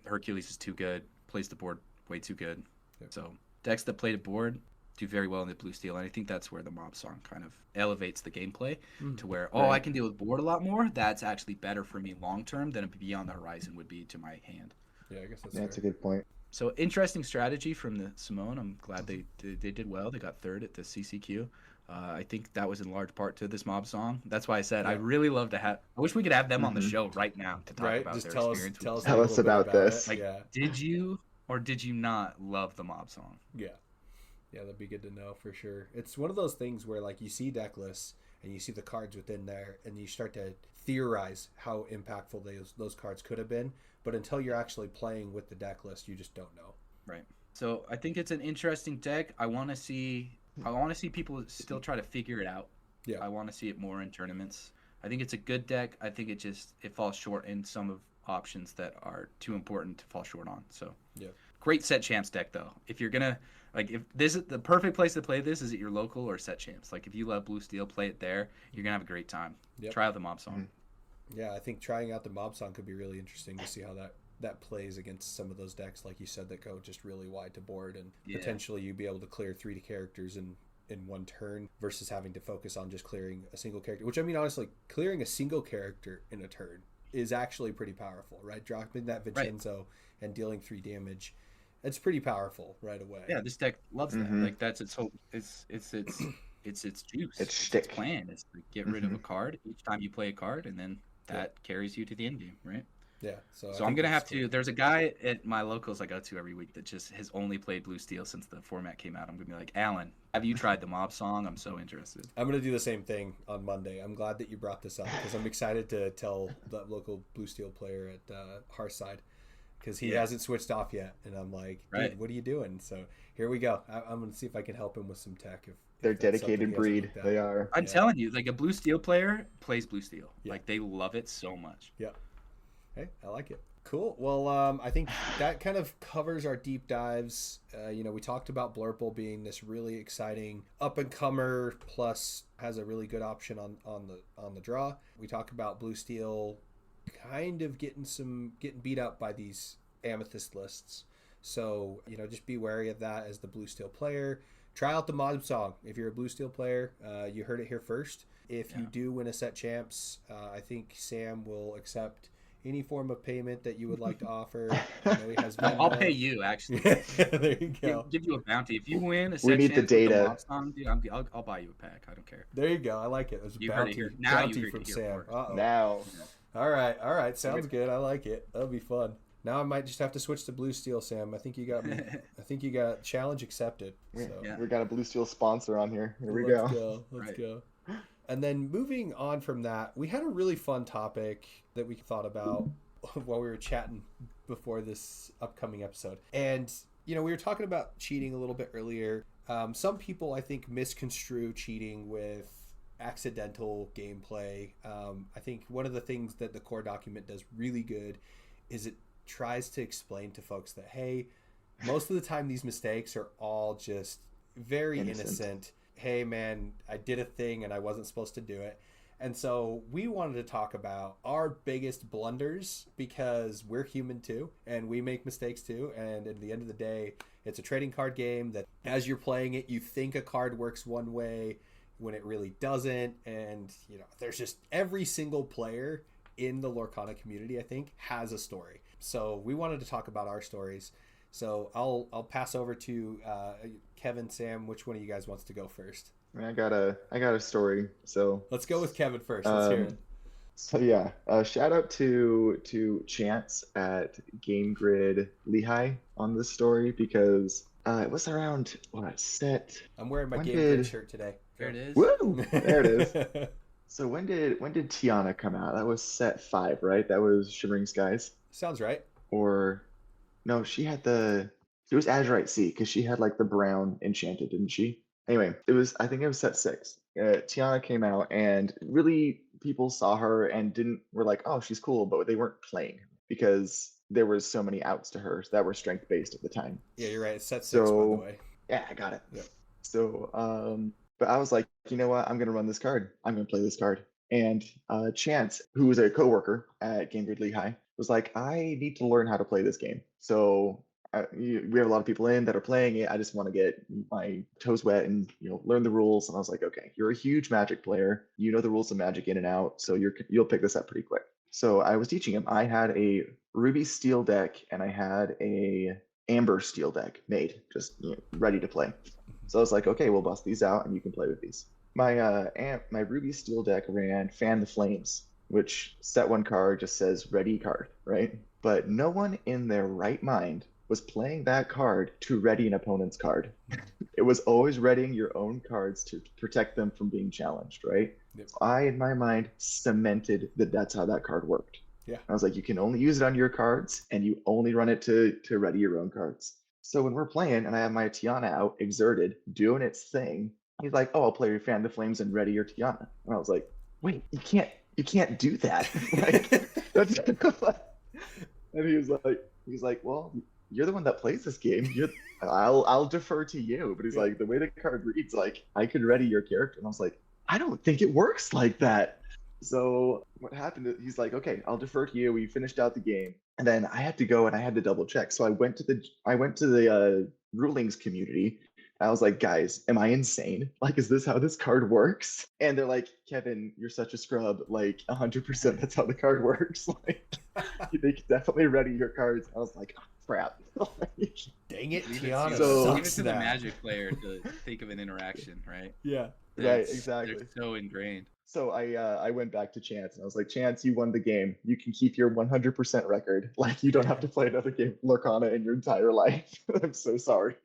Hercules is too good, plays the board way too good. Yep. So decks that play the board do very well in the Blue Steel, and I think that's where the Mob Song kind of elevates the gameplay to where, I can deal with board a lot more. That's actually better for me long term than a Beyond the Horizon would be to my hand. Yeah, I guess that's a good point. So interesting strategy from the Simone. I'm glad they did well. They got third at the CCQ. I think that was in large part to this Mob Song. That's why I said I really love to have. I wish we could have them on the show right now to talk about just their tell experience. Tell us about this. Like, did you or did you not love the Mob Song? Yeah, that'd be good to know for sure. It's one of those things where like you see deck lists and you see the cards within there, and you start to theorize how impactful those cards could have been. But until you're actually playing with the deck list, you just don't know. Right. So I think it's an interesting deck. I want to see people still try to figure it out. Yeah. I want to see it more in tournaments. I think it's a good deck. I think it falls short in some of options that are too important to fall short on. So yeah. Great set champs deck though. If you're gonna if this is the perfect place to play this, is at your local or set champs. Like if you love Blue Steel, play it there. You're gonna have a great time. Yep. Try out the Mob Song. Yeah, I think trying out the Mob Song could be really interesting to see how that plays against some of those decks, like you said, that go just really wide to board, and potentially you'd be able to clear 3 characters in one turn versus having to focus on just clearing a single character. Which, I mean, honestly, clearing a single character in a turn is actually pretty powerful, right? Dropping that Vincenzo and dealing 3 damage, it's pretty powerful right away. Yeah, this deck loves that. Like that's its whole it's its juice. It's its plan. It's to get rid of a card each time you play a card, and then that carries you to the end game, right? Yeah. So I'm gonna have to. There's a guy at my locals I go to every week that just has only played Blue Steel since the format came out. I'm gonna be like, Alan, have you tried the Mob Song? I'm so interested. I'm gonna do the same thing on Monday. I'm glad that you brought this up because I'm excited to tell the local Blue Steel player at Hearthside, because he hasn't switched off yet, and I'm like, dude, what are you doing? So here we go. I'm gonna see if I can help him with some tech. If they're dedicated breed. They are. I'm telling you, like a Blue Steel player plays Blue Steel. Like they love it so much. Yeah. Hey, I like it. Cool. Well, I think that kind of covers our deep dives. We talked about Blurple being this really exciting up and comer, plus has a really good option on the draw. We talked about Blue Steel kind of getting beat up by these Amethyst lists. So, just be wary of that as the Blue Steel player. Try out the Mob Song if you're a Blue Steel player. You heard it here first. If you do win a set champs, I think Sam will accept any form of payment that you would like to offer. He has I'll pay you, actually. There you go. Give you a bounty. If you win a set we need the data. Song, dude, I'll buy you a pack. I don't care. There you go. I like it. It was a bounty from Sam. Now. All right. Sounds good. I like it. That'll be fun. Now I might just have to switch to Blue Steel, Sam. I think you got me. I think you got challenge accepted. So. We got a Blue Steel sponsor on here. Here we go. Let's go. And then moving on from that, we had a really fun topic that we thought about while we were chatting before this upcoming episode. And, we were talking about cheating a little bit earlier. Some people, I think, misconstrue cheating with accidental gameplay. I think one of the things that the core document does really good is it tries to explain to folks that, hey, most of the time these mistakes are all just very innocent. Hey man, I did a thing and I wasn't supposed to do it. And so we wanted to talk about our biggest blunders, because we're human too and we make mistakes too. And at the end of the day, it's a trading card game that as you're playing it, you think a card works one way when it really doesn't. And there's just every single player in the Lorcana community, I think, has a story. So we wanted to talk about our stories. So I'll pass over to Kevin, Sam. Which one of you guys wants to go first? I got a story. So let's go with Kevin first. Let's hear it. So yeah, shout out to Chance at Game Grid Lehigh on this story, because It was around what set? I'm wearing my When Game Grid did? shirt today. There it is. Woo! There it is. So when did Tiana come out? That was set 5, right? That was Shimmering Skies. Sounds right. Or no, it was Azurite Sea because she had like the brown enchanted, didn't she? Anyway, I think it was set 6. Tiana came out and really people saw her and didn't were like, oh, she's cool, but they weren't playing because there was so many outs to her that were strength based at the time. Yeah, you're right. It's set 6, by the So way. yeah, I got it. Yep. So but I was like, you know what? I'm gonna run this card. I'm gonna play this card. And Chance, who was a coworker at Game Grid Lehigh, was like, I need to learn how to play this game. So we have a lot of people in that are playing it. I just want to get my toes wet and learn the rules. And I was like, okay, you're a huge Magic player. You know the rules of Magic in and out, so you'll pick this up pretty quick. So I was teaching him. I had a Ruby Steel deck and I had a Amber Steel deck made, just ready to play. So I was like, okay, we'll bust these out and you can play with these. My Ruby Steel deck ran Fan the Flames, which set 1 card just says ready card, right? But no one in their right mind was playing that card to ready an opponent's card. It was always readying your own cards to protect them from being challenged, right? Yep. I, in my mind, cemented that that's how that card worked. Yeah. I was like, you can only use it on your cards, and you only run it to ready your own cards. So when we're playing, and I have my Tiana out, exerted, doing its thing, he's like, "Oh, I'll play your Fan the Flames and ready your Tiana." And I was like, "Wait, you can't do that." Like, that's and he was like, "Well, you're the one that plays this game. I'll defer to you." But he's like, the way the card reads, like, I could ready your character, and I was like, I don't think it works like that. So what happened? He's like, okay, I'll defer to you. We finished out the game, and then I had to go and I had to double check. So I went to the rulings community. I was like, guys, am I insane? Like, is this how this card works? And they're like, Kevin, you're such a scrub. Like, 100% that's how the card works. Like, they can definitely ready your cards. I was like, oh, crap. Dang it, Leave Tiana it sucks to the that. Magic player to think of an interaction, right? Yeah. Right, exactly. They're so ingrained. So I went back to Chance and I was like, Chance, you won the game. You can keep your 100% record. Like, you don't have to play another game of Lorcana in your entire life. I'm so sorry.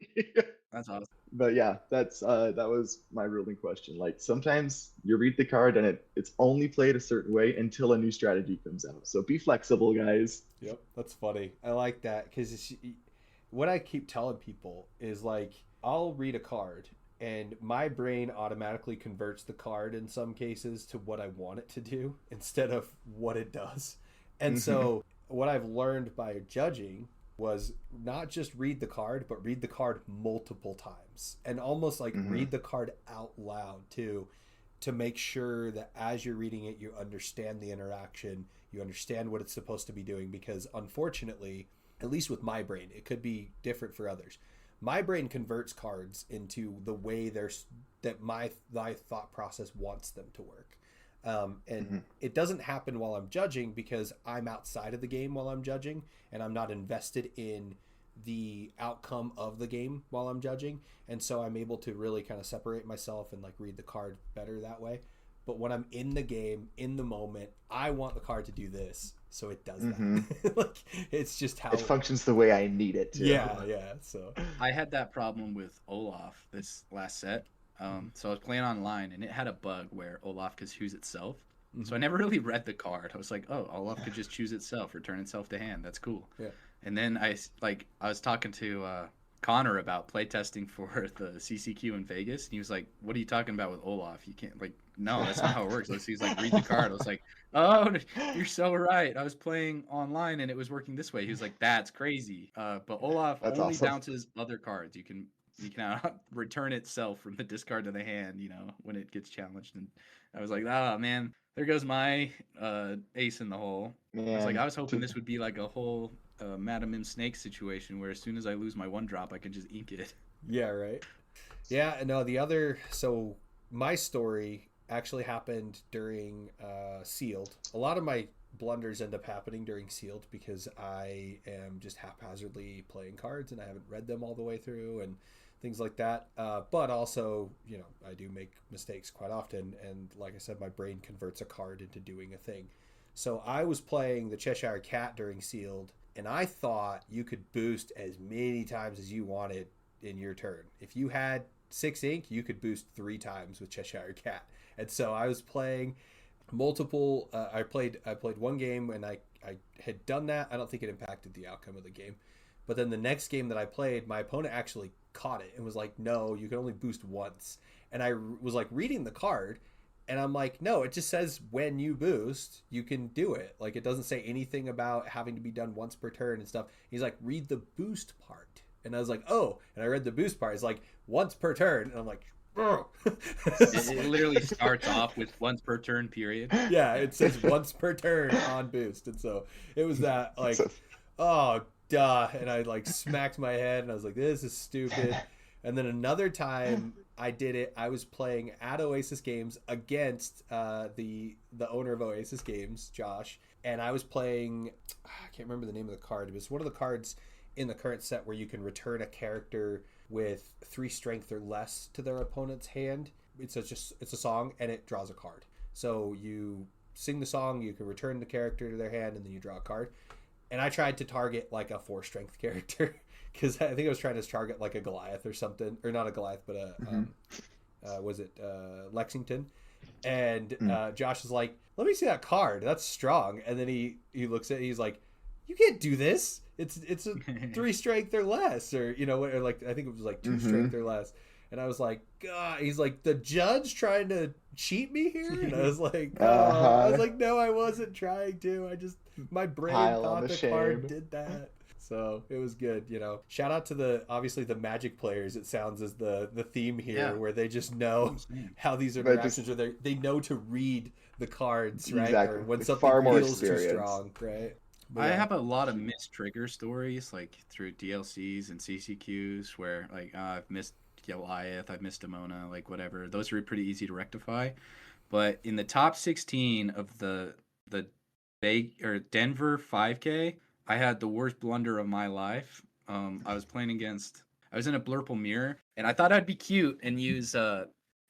That's awesome. But yeah, that was my ruling question. Like, sometimes you read the card and it's only played a certain way until a new strategy comes out. So be flexible, guys. Yep, that's funny. I like that because what I keep telling people is, like, I'll read a card and my brain automatically converts the card in some cases to what I want it to do instead of what it does. And so what I've learned by judging was not just read the card, but read the card multiple times and almost like read the card out loud too, to make sure that as you're reading it, you understand the interaction, you understand what it's supposed to be doing. Because unfortunately, at least with my brain, it could be different for others. My brain converts cards into the way that my thought process wants them to work. And it doesn't happen while I'm judging because I'm outside of the game while I'm judging and I'm not invested in the outcome of the game while I'm judging. And so I'm able to really kind of separate myself and like read the card better that way. But when I'm in the game, in the moment, I want the card to do this. So it does that. Like, it's just how it functions the way I need it to. Yeah. So I had that problem with Olaf this last set. So I was playing online and it had a bug where Olaf could choose itself. So I never really read the card. I was like, oh, Olaf could just choose itself, return itself to hand. That's cool. Yeah. And then I was talking to Connor about playtesting for the CCQ in Vegas. And he was like, what are you talking about with Olaf? You can't, like, no, that's not how it works. He was like, read the card. I was like, oh, you're so right. I was playing online and it was working this way. He was like, that's crazy. But Olaf That's only awesome. bounces other cards. You can return itself from the discard to the hand, when it gets challenged. And I was like, oh, man, there goes my ace in the hole. Man, I was hoping this would be like a whole Madam M Snake situation where as soon as I lose my 1-drop, I can just ink it. Yeah, right. Yeah, no, so my story actually happened during Sealed. A lot of my blunders end up happening during Sealed because I am just haphazardly playing cards and I haven't read them all the way through and things like that. But also, I do make mistakes quite often. And like I said, my brain converts a card into doing a thing. So I was playing the Cheshire Cat during Sealed, and I thought you could boost as many times as you wanted in your turn. If you had 6 ink, you could boost 3 times with Cheshire Cat. And so I was playing multiple. I played one game and I had done that. I don't think it impacted the outcome of the game. But then the next game that I played, my opponent actually caught it and was like, "No, you can only boost once." And I was like reading the card, and I'm like, "No, it just says when you boost, you can do it. Like it doesn't say anything about having to be done once per turn and stuff." He's like, "Read the boost part." And I was like, "Oh," and I read the boost part. It's like once per turn, and I'm like, "Oh." It literally starts off with once per turn period. Yeah, it says once per turn on boost, and so it was that like, oh duh, and I like smacked my head, and I was like, this is stupid. And then another time I did it, I was playing at Oasis Games against the owner of Oasis Games, Josh, and I was playing. I can't remember the name of the card. It was one of the cards in the current set where you can return a character with 3 strength or less to their opponent's hand. It's a song, and it draws a card. So you sing the song, you can return the character to their hand, and then you draw a card. And I tried to target like a 4 strength character because I think I was trying to target like a Goliath or something, or not a Goliath, but was it Lexington? And Josh is like, "Let me see that card. That's strong." And then he looks at it, he's like, "You can't do this. It's a 3 strength or less, or or like I think it was like 2 strength or less." And I was like, God, he's like, "The judge trying to cheat me here?" And I was like, I was like, "No, I wasn't trying to. I just, my brain thought the card did that." So it was good, Shout out to obviously the Magic players. It sounds as the theme here, where they just know how these interactions are there. They know to read the cards, right? Exactly. Or when With something far more feels too experience. strong, right? But I have a lot of missed trigger stories, like through DLCs and CCQs, where like I've missed Goliath, I've missed Demona, like whatever. Those are pretty easy to rectify. But in the top 16 of the Denver 5K, I had the worst blunder of my life. I was in a Blurple mirror, and I thought I'd be cute and use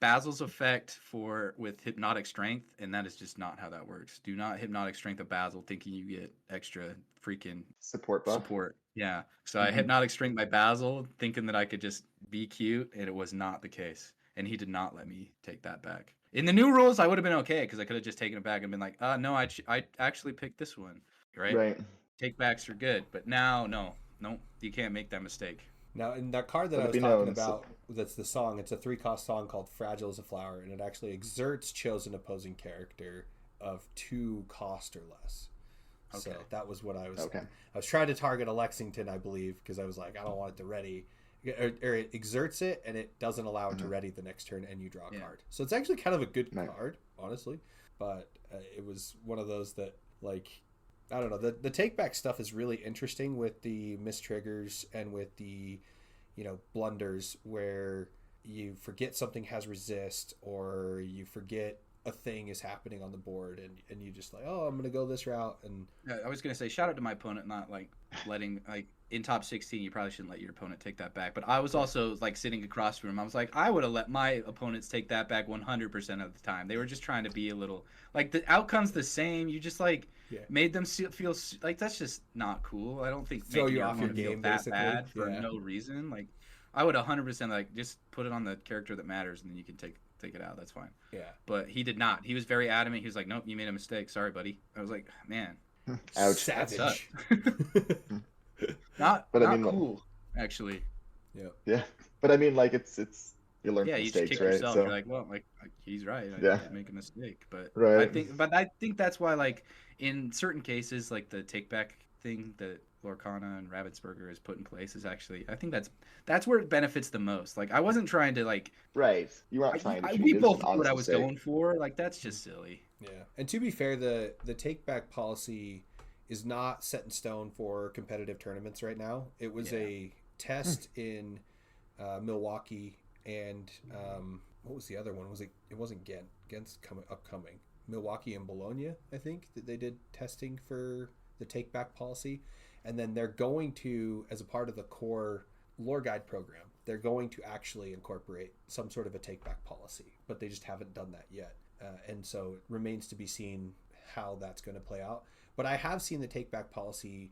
Basil's effect with hypnotic strength, and that is just not how that works. Do not hypnotic strength a Basil thinking you get extra freaking Support buff. support. Yeah. So I hypnotic strength my Basil thinking that I could just be cute, and it was not the case. And he did not let me take that back. In the new rules, I would have been okay because I could have just taken it back and been like, no, I actually picked this one. Right? Take backs are good, but now, no, you can't make that mistake. Now, in that card that I was talking about, that's the song. It's a 3-cost song called "Fragile as a Flower," and it actually exerts chosen opposing character of 2 cost or less. Okay. So that was what I was. Okay. I was trying to target a Lexington, I believe, because I was like, I don't want it to ready, or it exerts it and it doesn't allow it to ready the next turn, and you draw a card. So it's actually kind of a good card, honestly. But it was one of those that, like, I don't know. The take back stuff is really interesting with the mistriggers and with the, blunders where you forget something has resist, or you forget a thing is happening on the board, and you just like, oh, I'm gonna go this route. And I was gonna say, shout out to my opponent, not like letting, like, in top 16 you probably shouldn't let your opponent take that back, but I was also like sitting across from him. I was like, I would have let my opponents take that back 100% of the time. They were just trying to be a little, like, the outcome's the same, you just like made them feel like, that's just not cool. I don't think throw you off your game that basically bad for no reason. Like, I would 100% like just put it on the character that matters, and then you can take it out. That's fine. Yeah. But he did not. He was very adamant. He was like, nope, you made a mistake. Sorry, buddy. I was like, man. Ouch. Savage. not cool, actually. Yeah. Yeah. But I mean, like, it's you learn from you mistakes, just kick right? yourself. So You're like, well, like he's right. I did make a mistake. But I think that's why, like, in certain cases, like the take back thing that Lorcana and Rabbitsburger has put in place is actually, I think that's where it benefits the most. Like, I wasn't trying to, like, you weren't trying to cheat. We both knew what I was going for. Like, that's just silly. Yeah. And to be fair, the take back policy is not set in stone for competitive tournaments right now. It was a test in Milwaukee, and what was the other one? It wasn't Ghent. Ghent's upcoming. Milwaukee and Bologna, I think, that they did testing for the take back policy. And then they're going to, as a part of the core lore guide program, they're going to actually incorporate some sort of a take back policy, but they just haven't done that yet. And so it remains to be seen how that's going to play out. But I have seen the take back policy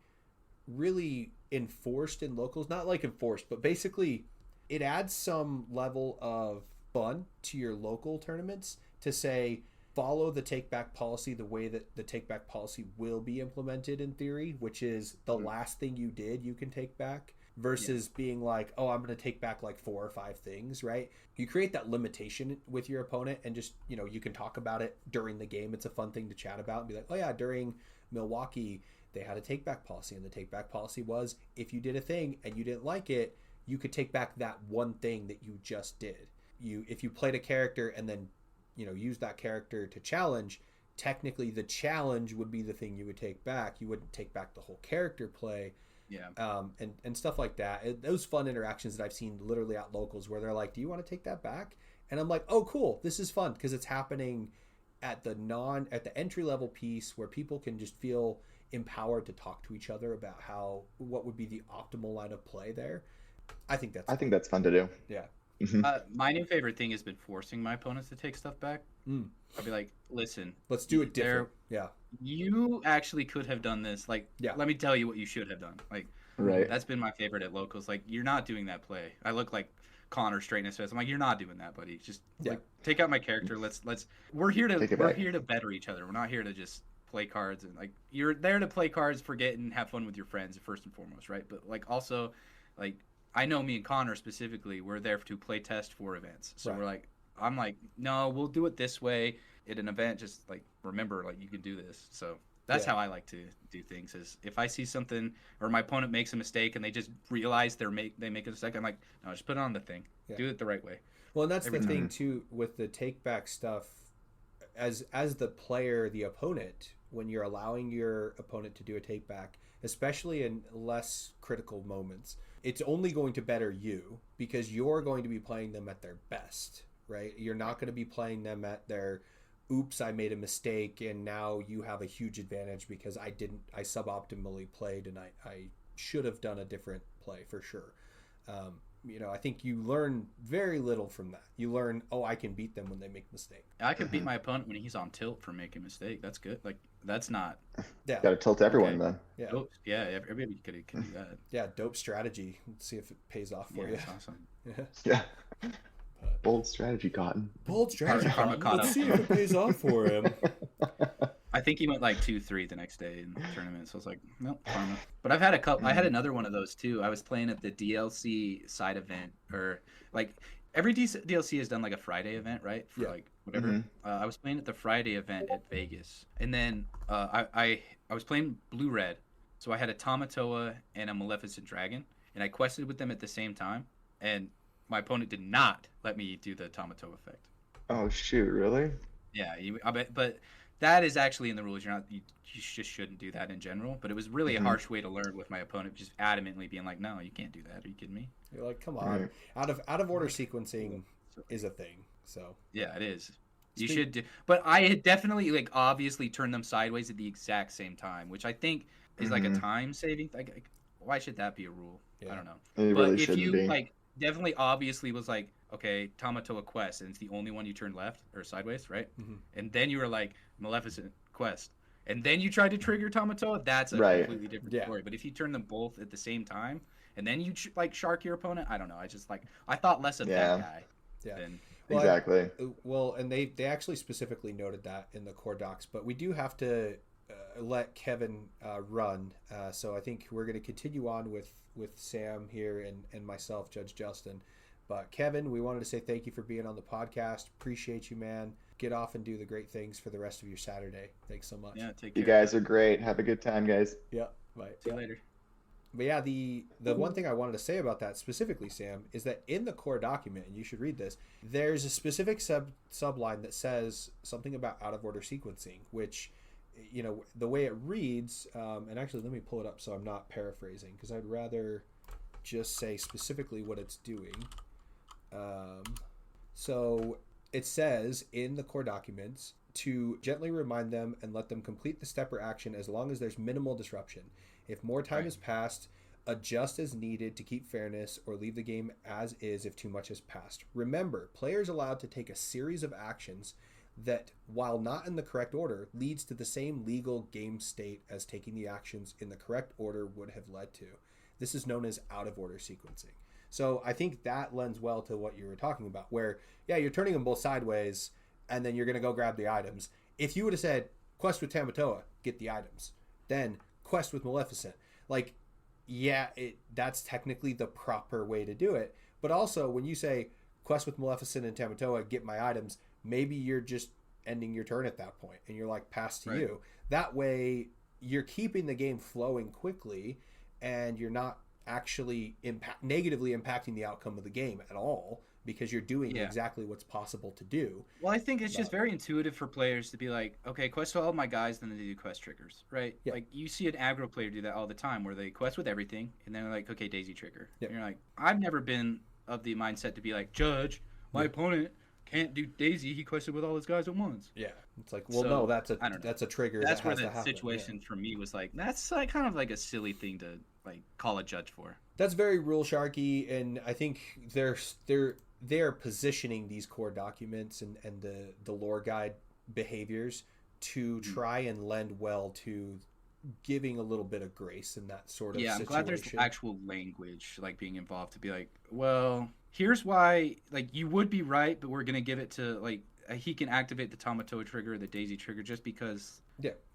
really enforced in locals, not like enforced, but basically it adds some level of fun to your local tournaments to say follow the take back policy the way that the take back policy will be implemented in theory, which is the last thing you did you can take back, versus being like, oh, I'm going to take back like 4 or 5 things, right? You create that limitation with your opponent, and just, you know, you can talk about it during the game. It's a fun thing to chat about and be like, oh yeah, during Milwaukee they had a take back policy, and the take back policy was if you did a thing and you didn't like it, you could take back that one thing that you just did. If you played a character and then, you know, use that character to challenge, technically the challenge would be the thing you would take back. You wouldn't take back the whole character play. And stuff like that. Those fun interactions that I've seen literally at locals where they're like, do you want to take that back? And I'm like, oh cool, this is fun, because it's happening at the entry level piece where people can just feel empowered to talk to each other about what would be the optimal line of play there. I think that's fun to do. Yeah. My new favorite thing has been forcing my opponents to take stuff back. I'll be like, listen, let's do it different. Yeah. You actually could have done this. Like, let me tell you what you should have done. Like, that's been my favorite at locals. Like, you're not doing that play. I look like Connor straight in his face. I'm like, you're not doing that, buddy. Just like, take out my character. We're here to better each other. We're not here to just play cards. And like, you're there to play cards, forget, and have fun with your friends first and foremost, right? But like, also, like, I know me and Connor specifically, we're there to play test for events. So we're like, I'm like, no, we'll do it this way at an event. Just like, remember, like, you can do this. So that's how I like to do things, is if I see something or my opponent makes a mistake and they just realize they make a mistake, I'm like, no, just put it on the thing. Do it the right way. Well, and that's the thing too with the take back stuff. As the player, the opponent, when you're allowing your opponent to do a take back, especially in less critical moments, it's only going to better you, because you're going to be playing them at their best, right? You're not going to be playing them at their, oops, I made a mistake and now you have a huge advantage because I suboptimally played and I should have done a different play for sure. You know, I think you learn very little from that. You learn, oh, I can beat them when they make a mistake. I can beat my opponent when he's on tilt for making a mistake. That's good. Like, that's not. Got to tilt everyone then. Everybody could do that. Yeah, dope strategy. Let's see if it pays off for you. That's awesome. Yeah. Bold strategy, Cotton. Bold strategy, Cotton. Let's see if it pays off for him. I think he went like 2-3 the next day in the tournament, so I was like, nope, karma. But I've had a couple. I had another one of those too. I was playing at the DLC side event, or like every DLC has done like a Friday event, right? For like whatever. I was playing at the Friday event at Vegas, and then I was playing blue red, so I had a Tamatoa and a Maleficent Dragon, and I quested with them at the same time, and my opponent did not let me do the Tamatoa effect. Oh shoot! Really? Yeah, but that is actually in the rules. You just shouldn't do that in general. But it was really a harsh way to learn with my opponent, just adamantly being like, "No, you can't do that. Are you kidding me?" You're like, "Come on." Out of order sequencing is a thing. So yeah, it is. You should do, but I had definitely like obviously turned them sideways at the exact same time, which I think is like a time saving. Like, why should that be a rule? I don't know. It but really if you be. like, definitely obviously was like, okay, Tamatoa quest, and it's the only one you turned left or sideways, right? And then you were like, Maleficent quest, and then you tried to trigger Tamatoa, that's a completely different story. But if you turn them both at the same time, and then you like shark your opponent, I don't know. I thought less of that guy. Yeah. Exactly. Well, and they actually specifically noted that in the core docs, but we do have to let Kevin run. So I think we're going to continue on with Sam here and myself, Judge Justin. But Kevin, we wanted to say thank you for being on the podcast. Appreciate you, man. Get off and do the great things for the rest of your Saturday. Thanks so much. Yeah, take care. You guys are great. Have a good time, guys. Yeah, bye. See you later. But yeah, the one thing I wanted to say about that specifically, Sam, is that in the core document, and you should read this, there's a specific subline that says something about out of order sequencing, which, you know, the way it reads, and actually let me pull it up so I'm not paraphrasing, because I'd rather just say specifically what it's doing. So it says in the core documents to gently remind them and let them complete the step or action as long as there's minimal disruption. If more time has passed, adjust as needed to keep fairness or leave the game as is if too much has passed. Remember, players allowed to take a series of actions that, while not in the correct order, leads to the same legal game state as taking the actions in the correct order would have led to. This is known as out of order sequencing. So I think that lends well to what you were talking about, where, yeah, you're turning them both sideways, and then you're going to go grab the items. If you would have said, quest with Tamatoa, get the items, then quest with Maleficent, like, yeah, that's technically the proper way to do it. But also, when you say, quest with Maleficent and Tamatoa, get my items, maybe you're just ending your turn at that point, and you're like, pass to you. That way, you're keeping the game flowing quickly, and you're not actually negatively impacting the outcome of the game at all, because you're doing exactly what's possible to do. Well, I think it's just very intuitive for players to be like, okay, quest with all my guys, then they do quest triggers, right? Yeah. Like, you see an aggro player do that all the time, where they quest with everything, and then they're like, okay, Daisy trigger. And you're like, I've never been of the mindset to be like, Judge, my opponent can't do Daisy, he quested with all his guys at once. Yeah. It's like, well, no, that's a trigger. That's where the situation for me was like, that's like kind of like a silly thing to like call a judge for. That's very rule sharky, and I think they're positioning these core documents and the lore guide behaviors to try and lend well to giving a little bit of grace in that sort of situation. I'm glad there's actual language like being involved to be like, well, here's why, like, you would be right, but we're gonna give it to like he can activate the Tamatoa trigger or the Daisy trigger just because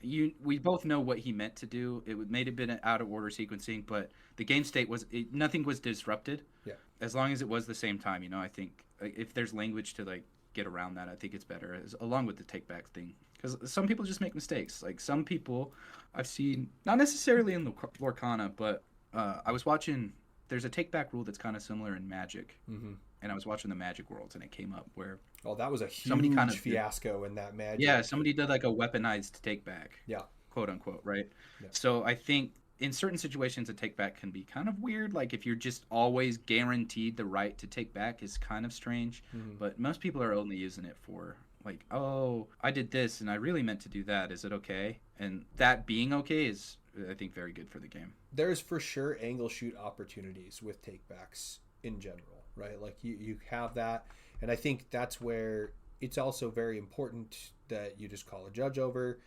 we both know what he meant to do. It would made it been an out of order sequencing, but the game state nothing was disrupted. Yeah. As long as it was the same time, I think if there's language to like get around that, I think it's better, along with the take back thing. Because some people just make mistakes. Like some people I've seen, not necessarily in Lorcana, but I was watching, there's a take back rule that's kind of similar in Magic. And I was watching the Magic Worlds, and it came up where that was a huge fiasco in that Magic. Yeah, somebody did like a weaponized take back. Yeah. Quote unquote, right? Yeah. So I think in certain situations a take back can be kind of weird. Like if you're just always guaranteed the right to take back is kind of strange. But most people are only using it for like, oh, I did this and I really meant to do that. Is it okay? And that being okay is, I think, very good for the game. There's for sure angle shoot opportunities with takebacks in general, right? Like you have that, and I think that's where it's also very important that you just call a judge over.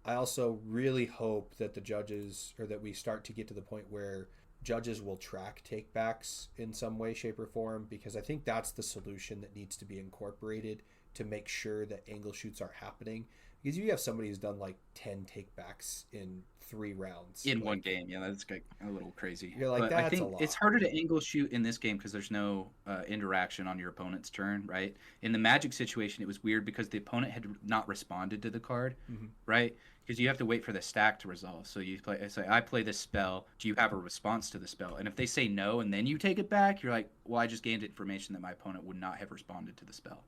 I also really hope that the judges, or that we start to get to the point where judges will track takebacks in some way, shape, or form, because I think that's the solution that needs to be incorporated to make sure that angle shoots are happening. Because you have somebody who's done like 10 takebacks in 3 rounds. In one game, yeah, that's a little crazy. You're like, that's I think a lot. It's harder to angle shoot in this game because there's no interaction on your opponent's turn, right? In the Magic situation, it was weird because the opponent had not responded to the card, right? Because you have to wait for the stack to resolve. So I play this spell. Do you have a response to the spell? And if they say no, and then you take it back, you're like, well, I just gained information that my opponent would not have responded to the spell.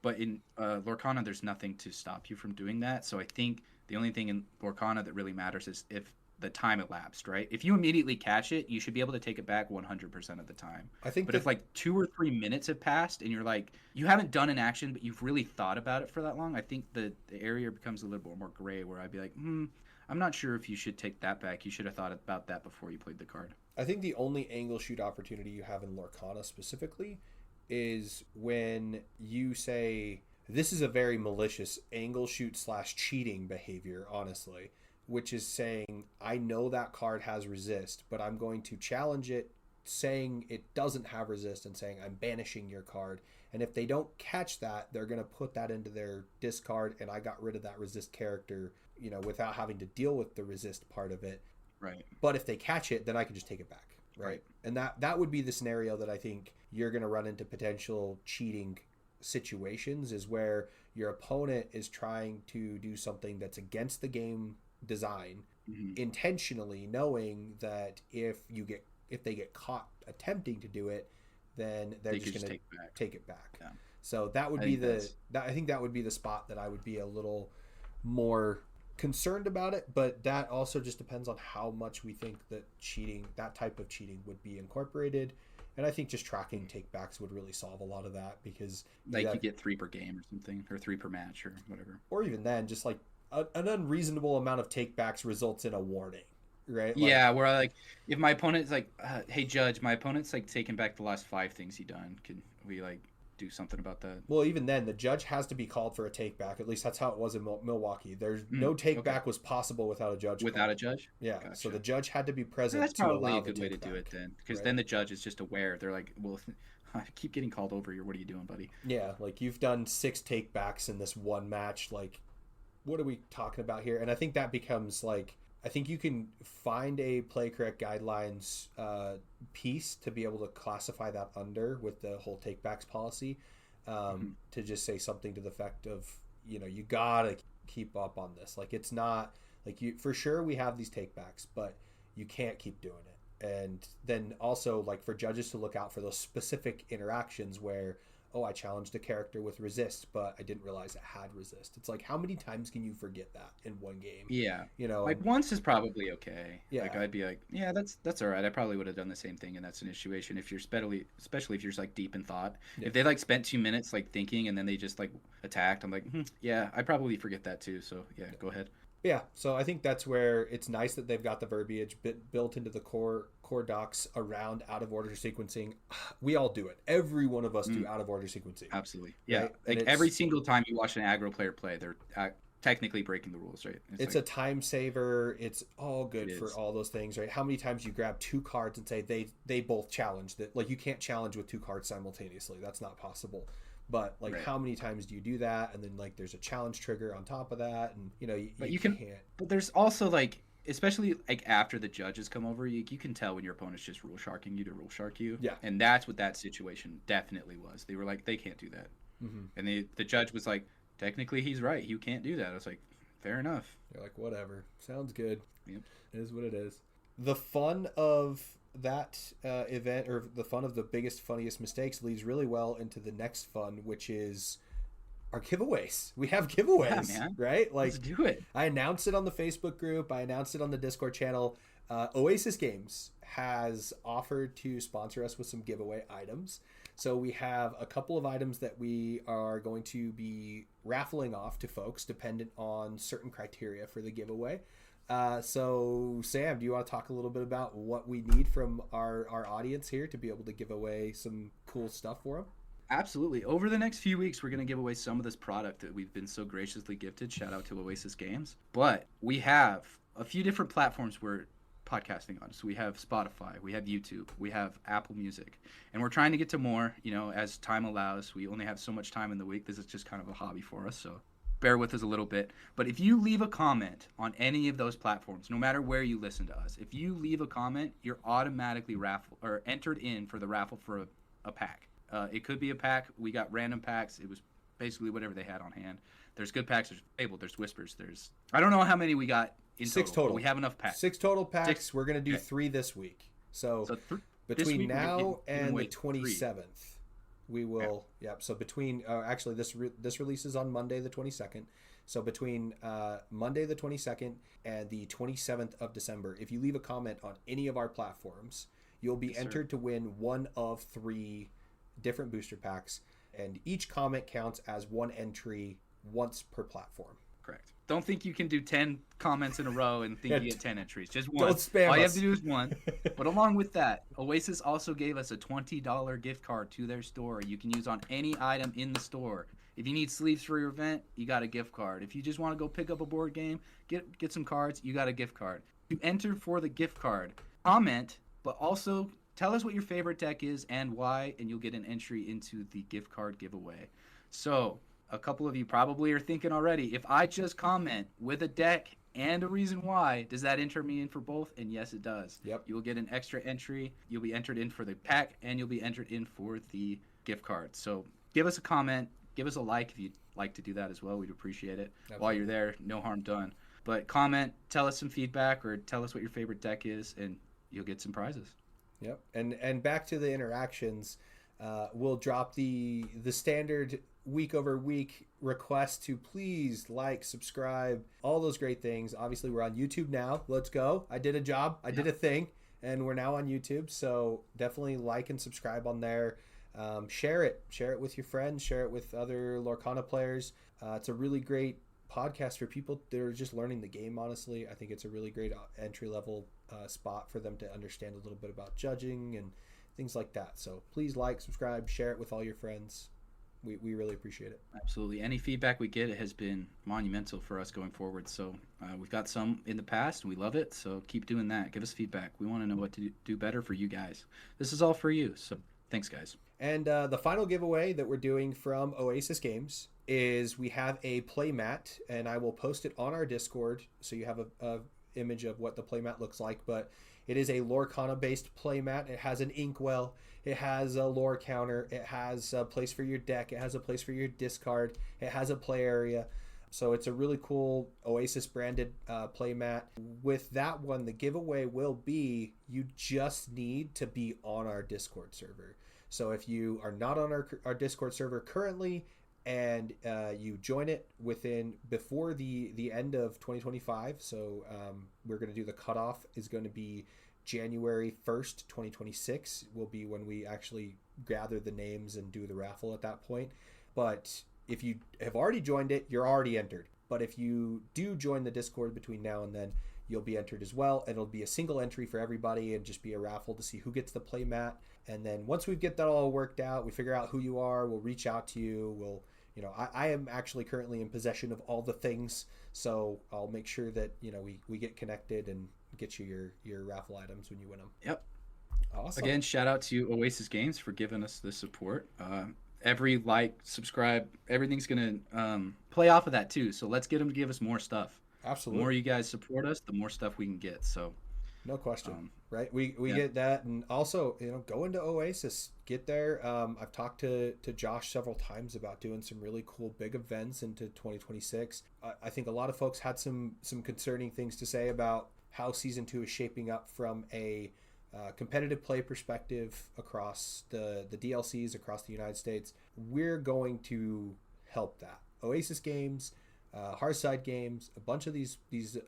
But in Lorcana, there's nothing to stop you from doing that. So I think the only thing in Lorcana that really matters is if the time elapsed, right? If you immediately catch it, you should be able to take it back 100% of the time. I think but if like 2 or 3 minutes have passed and you're like, you haven't done an action, but you've really thought about it for that long, I think the area becomes a little bit more gray, where I'd be like, I'm not sure if you should take that back. You should have thought about that before you played the card. I think the only angle shoot opportunity you have in Lorcana specifically is when you say, this is a very malicious angle shoot / cheating behavior, honestly, which is saying, I know that card has resist, but I'm going to challenge it, saying it doesn't have resist, and saying I'm banishing your card. And if they don't catch that, they're going to put that into their discard, and I got rid of that resist character, without having to deal with the resist part of it. Right. But if they catch it, then I can just take it back. Right. And that would be the scenario that I think you're going to run into potential cheating situations, is where your opponent is trying to do something that's against the game design, intentionally, knowing that if they get caught attempting to do it, then they're just going to take it back. Yeah. So that would I think that would be the spot that I would be a little more concerned about it, but that also just depends on how much we think that that type of cheating would be incorporated. And I think just tracking takebacks would really solve a lot of that, because you get 3 per game or something, or 3 per match or whatever. Or even then, just like an unreasonable amount of takebacks results in a warning, right? Yeah, where like if my opponent's like, hey judge, my opponent's like taking back the last 5 things he done. Can we like do something about that. Well, even then, the judge has to be called for a take back. At least that's how it was in Milwaukee. There's no take back was possible without a judge. Without a judge? Yeah. Gotcha. So the judge had to be present. That's to probably allow a good way to do it then, because then the judge is just aware. They're like, well, I keep getting called over here. What are you doing, buddy? Yeah, like you've done 6 take backs in this one match. Like, what are we talking about here? And I think that becomes like, I think you can find a play correct guidelines piece to be able to classify that under with the whole take backs policy, to just say something to the effect of, you know, you gotta keep up on this. Like, it's not like you, for sure we have these take backs, but you can't keep doing it. And then also, like, for judges to look out for those specific interactions where, oh, I challenged a character with resist, but I didn't realize it had resist. It's like, how many times can you forget that in one game? Yeah. You know, like once is probably okay. Yeah. Like I'd be like, yeah, that's all right. I probably would have done the same thing in that situation if you're especially if you're just like deep in thought. Yeah. If they like spent 2 minutes like thinking and then they just like attacked, I'm like, yeah, I probably forget that too. So yeah, go ahead. Yeah, so I think that's where it's nice that they've got the verbiage built into the core docs around out of order sequencing. We all do it. Every one of us do out of order sequencing. Absolutely. Yeah. Right? Like every single time you watch an aggro player play, they're technically breaking the rules, right? It's like a time saver. It's all good for all those things, right? How many times you grab 2 cards and say they both challenge that? Like, you can't challenge with 2 cards simultaneously. That's not possible. But like, how many times do you do that? And then like, there's a challenge trigger on top of that, and you know, you can't. But there's also like, especially like after the judges come over, you can tell when your opponent's just rule sharking you to rule shark you. Yeah. And that's what that situation definitely was. They were like, they can't do that. And the judge was like, technically he's right. You can't do that. I was like, fair enough. You're like, whatever. Sounds good. Yep. It is what it is. The fun of that event, or the fun of the biggest, funniest mistakes, leads really well into the next fun, which is our giveaways. We have giveaways, right? Like, let's do it. I announced it on the Facebook group. I announced it on the Discord channel. Oasis Games has offered to sponsor us with some giveaway items. So we have a couple of items that we are going to be raffling off to folks dependent on certain criteria for the giveaway. So Sam, do you want to talk a little bit about what we need from our audience here to be able to give away some cool stuff for them? Absolutely. Over the next few weeks, we're going to give away some of this product that we've been so graciously gifted. Shout out to Oasis Games. But we have a few different platforms we're podcasting on. So we have Spotify, we have YouTube, we have Apple Music, and we're trying to get to more, you know, as time allows. We only have so much time in the week. This is just kind of a hobby for us, so bear with us a little bit. But if you leave a comment on any of those platforms, no matter where you listen to us, if you leave a comment, you're automatically entered in for the raffle for a pack. It could be a pack. We got random packs. It was basically whatever they had on hand. There's good packs. There's Fable. There's Whispers. I don't know how many we got in 6 total. We have enough packs. 6 total packs. 6. We're going to do 3 this week. So between now and the 27th, we will. Yeah. Yep. So between actually this releases on Monday the 22nd. So between Monday the 22nd and the 27th of December, if you leave a comment on any of our platforms, you'll be entered to win one of 3 different booster packs, and each comment counts as 1 entry once per platform. Correct. Don't think you can do 10 comments in a row and think you get 10 entries. Just one. Don't spam All you us. have to do is one. But along with that, Oasis also gave us a $20 gift card to their store. You can use on any item in the store. If you need sleeves for your event, you got a gift card. If you just want to go pick up a board game, get some cards, you got a gift card. You enter for the gift card. Comment, but also tell us what your favorite deck is and why, and you'll get an entry into the gift card giveaway. So a couple of you probably are thinking already, if I just comment with a deck and a reason why, does that enter me in for both? And yes, it does. Yep. You will get an extra entry. You'll be entered in for the pack, and you'll be entered in for the gift card. So give us a comment. Give us a like if you'd like to do that as well. We'd appreciate it. Absolutely. While you're there, no harm done. But comment, tell us some feedback, or tell us what your favorite deck is, and you'll get some prizes. Yep. And back to the interactions, we'll drop the standard week over week request to please like, subscribe, all those great things. Obviously, we're on YouTube now. Let's go. I did a job. I did a thing, and we're now on YouTube. So definitely like and subscribe on there. Share it with your friends. Share it with other Lorcana players. It's a really great podcast for people that are just learning the game. Honestly, I think it's a really great entry level spot for them to understand a little bit about judging and things like that. So please like, subscribe, share it with all your friends. we really appreciate it. Absolutely. Any feedback we get, it has been monumental for us going forward. So we've got some in the past, and we love it. So keep doing that. Give us feedback. We want to know what to do better for you guys. This is all for you. So thanks, guys. And the final giveaway that we're doing from Oasis Games is we have a playmat, and I will post it on our Discord so you have a image of what the playmat looks like. But it is a Lorcana based playmat. It has an inkwell. It has a lore counter. It has a place for your deck. It has a place for your discard. It has a play area. So it's a really cool Oasis branded playmat. With that one, the giveaway will be you just need to be on our Discord server. So if you are not on our Discord server currently and you join it before the end of 2025, so we're going to do the cutoff is going to be January 1st, 2026 will be when we actually gather the names and do the raffle at that point. But if you have already joined it, you're already entered. But if you do join the Discord between now and then, you'll be entered as well. And it'll be a single entry for everybody and just be a raffle to see who gets the playmat. And then once we get that all worked out, we figure out who you are, we'll reach out to you. I am actually currently in possession of all the things. So I'll make sure that, we get connected and get you your raffle items when you win them. Yep. Awesome. Again, shout out to Oasis Games for giving us the support. Every like, subscribe, everything's going to play off of that too. So let's get them to give us more stuff. Absolutely. The more you guys support us, the more stuff we can get. So no question, right? We get that. And also, go into Oasis, get there. I've talked to Josh several times about doing some really cool big events into 2026. I think a lot of folks had some concerning things to say about how season 2 is shaping up from a competitive play perspective across the DLCs across the United States. We're going to help that. Oasis Games, Hearthside Games, a bunch of these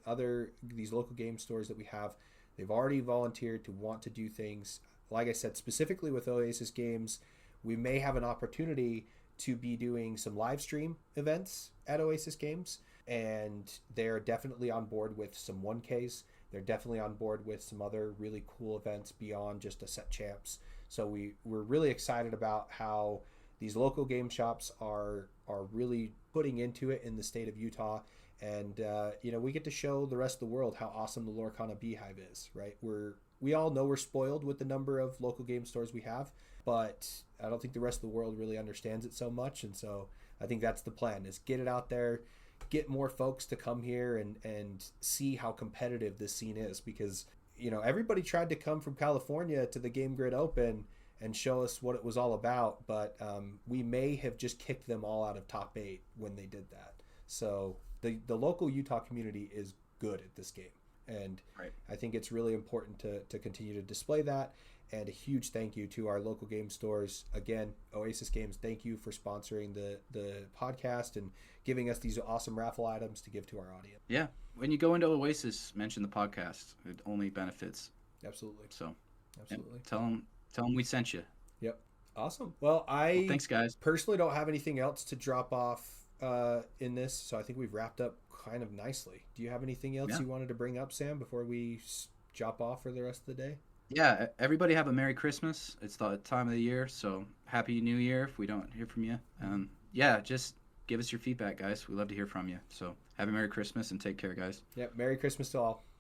local game stores that we have, they've already volunteered to want to do things. Like I said, specifically with Oasis Games, we may have an opportunity to be doing some live stream events at Oasis Games, and they're definitely on board with some 1Ks. They're definitely on board with some other really cool events beyond just a set champs. So we're really excited about how these local game shops are really putting into it in the state of Utah. And, we get to show the rest of the world how awesome the Lorcana Beehive is, right? We all know we're spoiled with the number of local game stores we have, but I don't think the rest of the world really understands it so much. And so I think that's the plan, is get it out there, get more folks to come here and see how competitive this scene is, because everybody tried to come from California to the Game Grid Open and show us what it was all about, but we may have just kicked them all out of top 8 when they did that. So the local Utah community is good at this game, and right. I think it's really important to continue to display that. And a huge thank you to our local game stores. Again, Oasis Games, thank you for sponsoring the podcast and giving us these awesome raffle items to give to our audience. Yeah. When you go into Oasis, mention the podcast. It only benefits. Absolutely. So, absolutely. Yeah, tell them we sent you. Yep. Awesome. Well, thanks, guys. Personally don't have anything else to drop off in this, so I think we've wrapped up kind of nicely. Do you have anything else you wanted to bring up, Sam, before we drop off for the rest of the day? Yeah, everybody have a Merry Christmas. It's the time of the year, so Happy New Year if we don't hear from you. Just give us your feedback, guys. We love to hear from you. So have a Merry Christmas and take care, guys. Yep, Merry Christmas to all.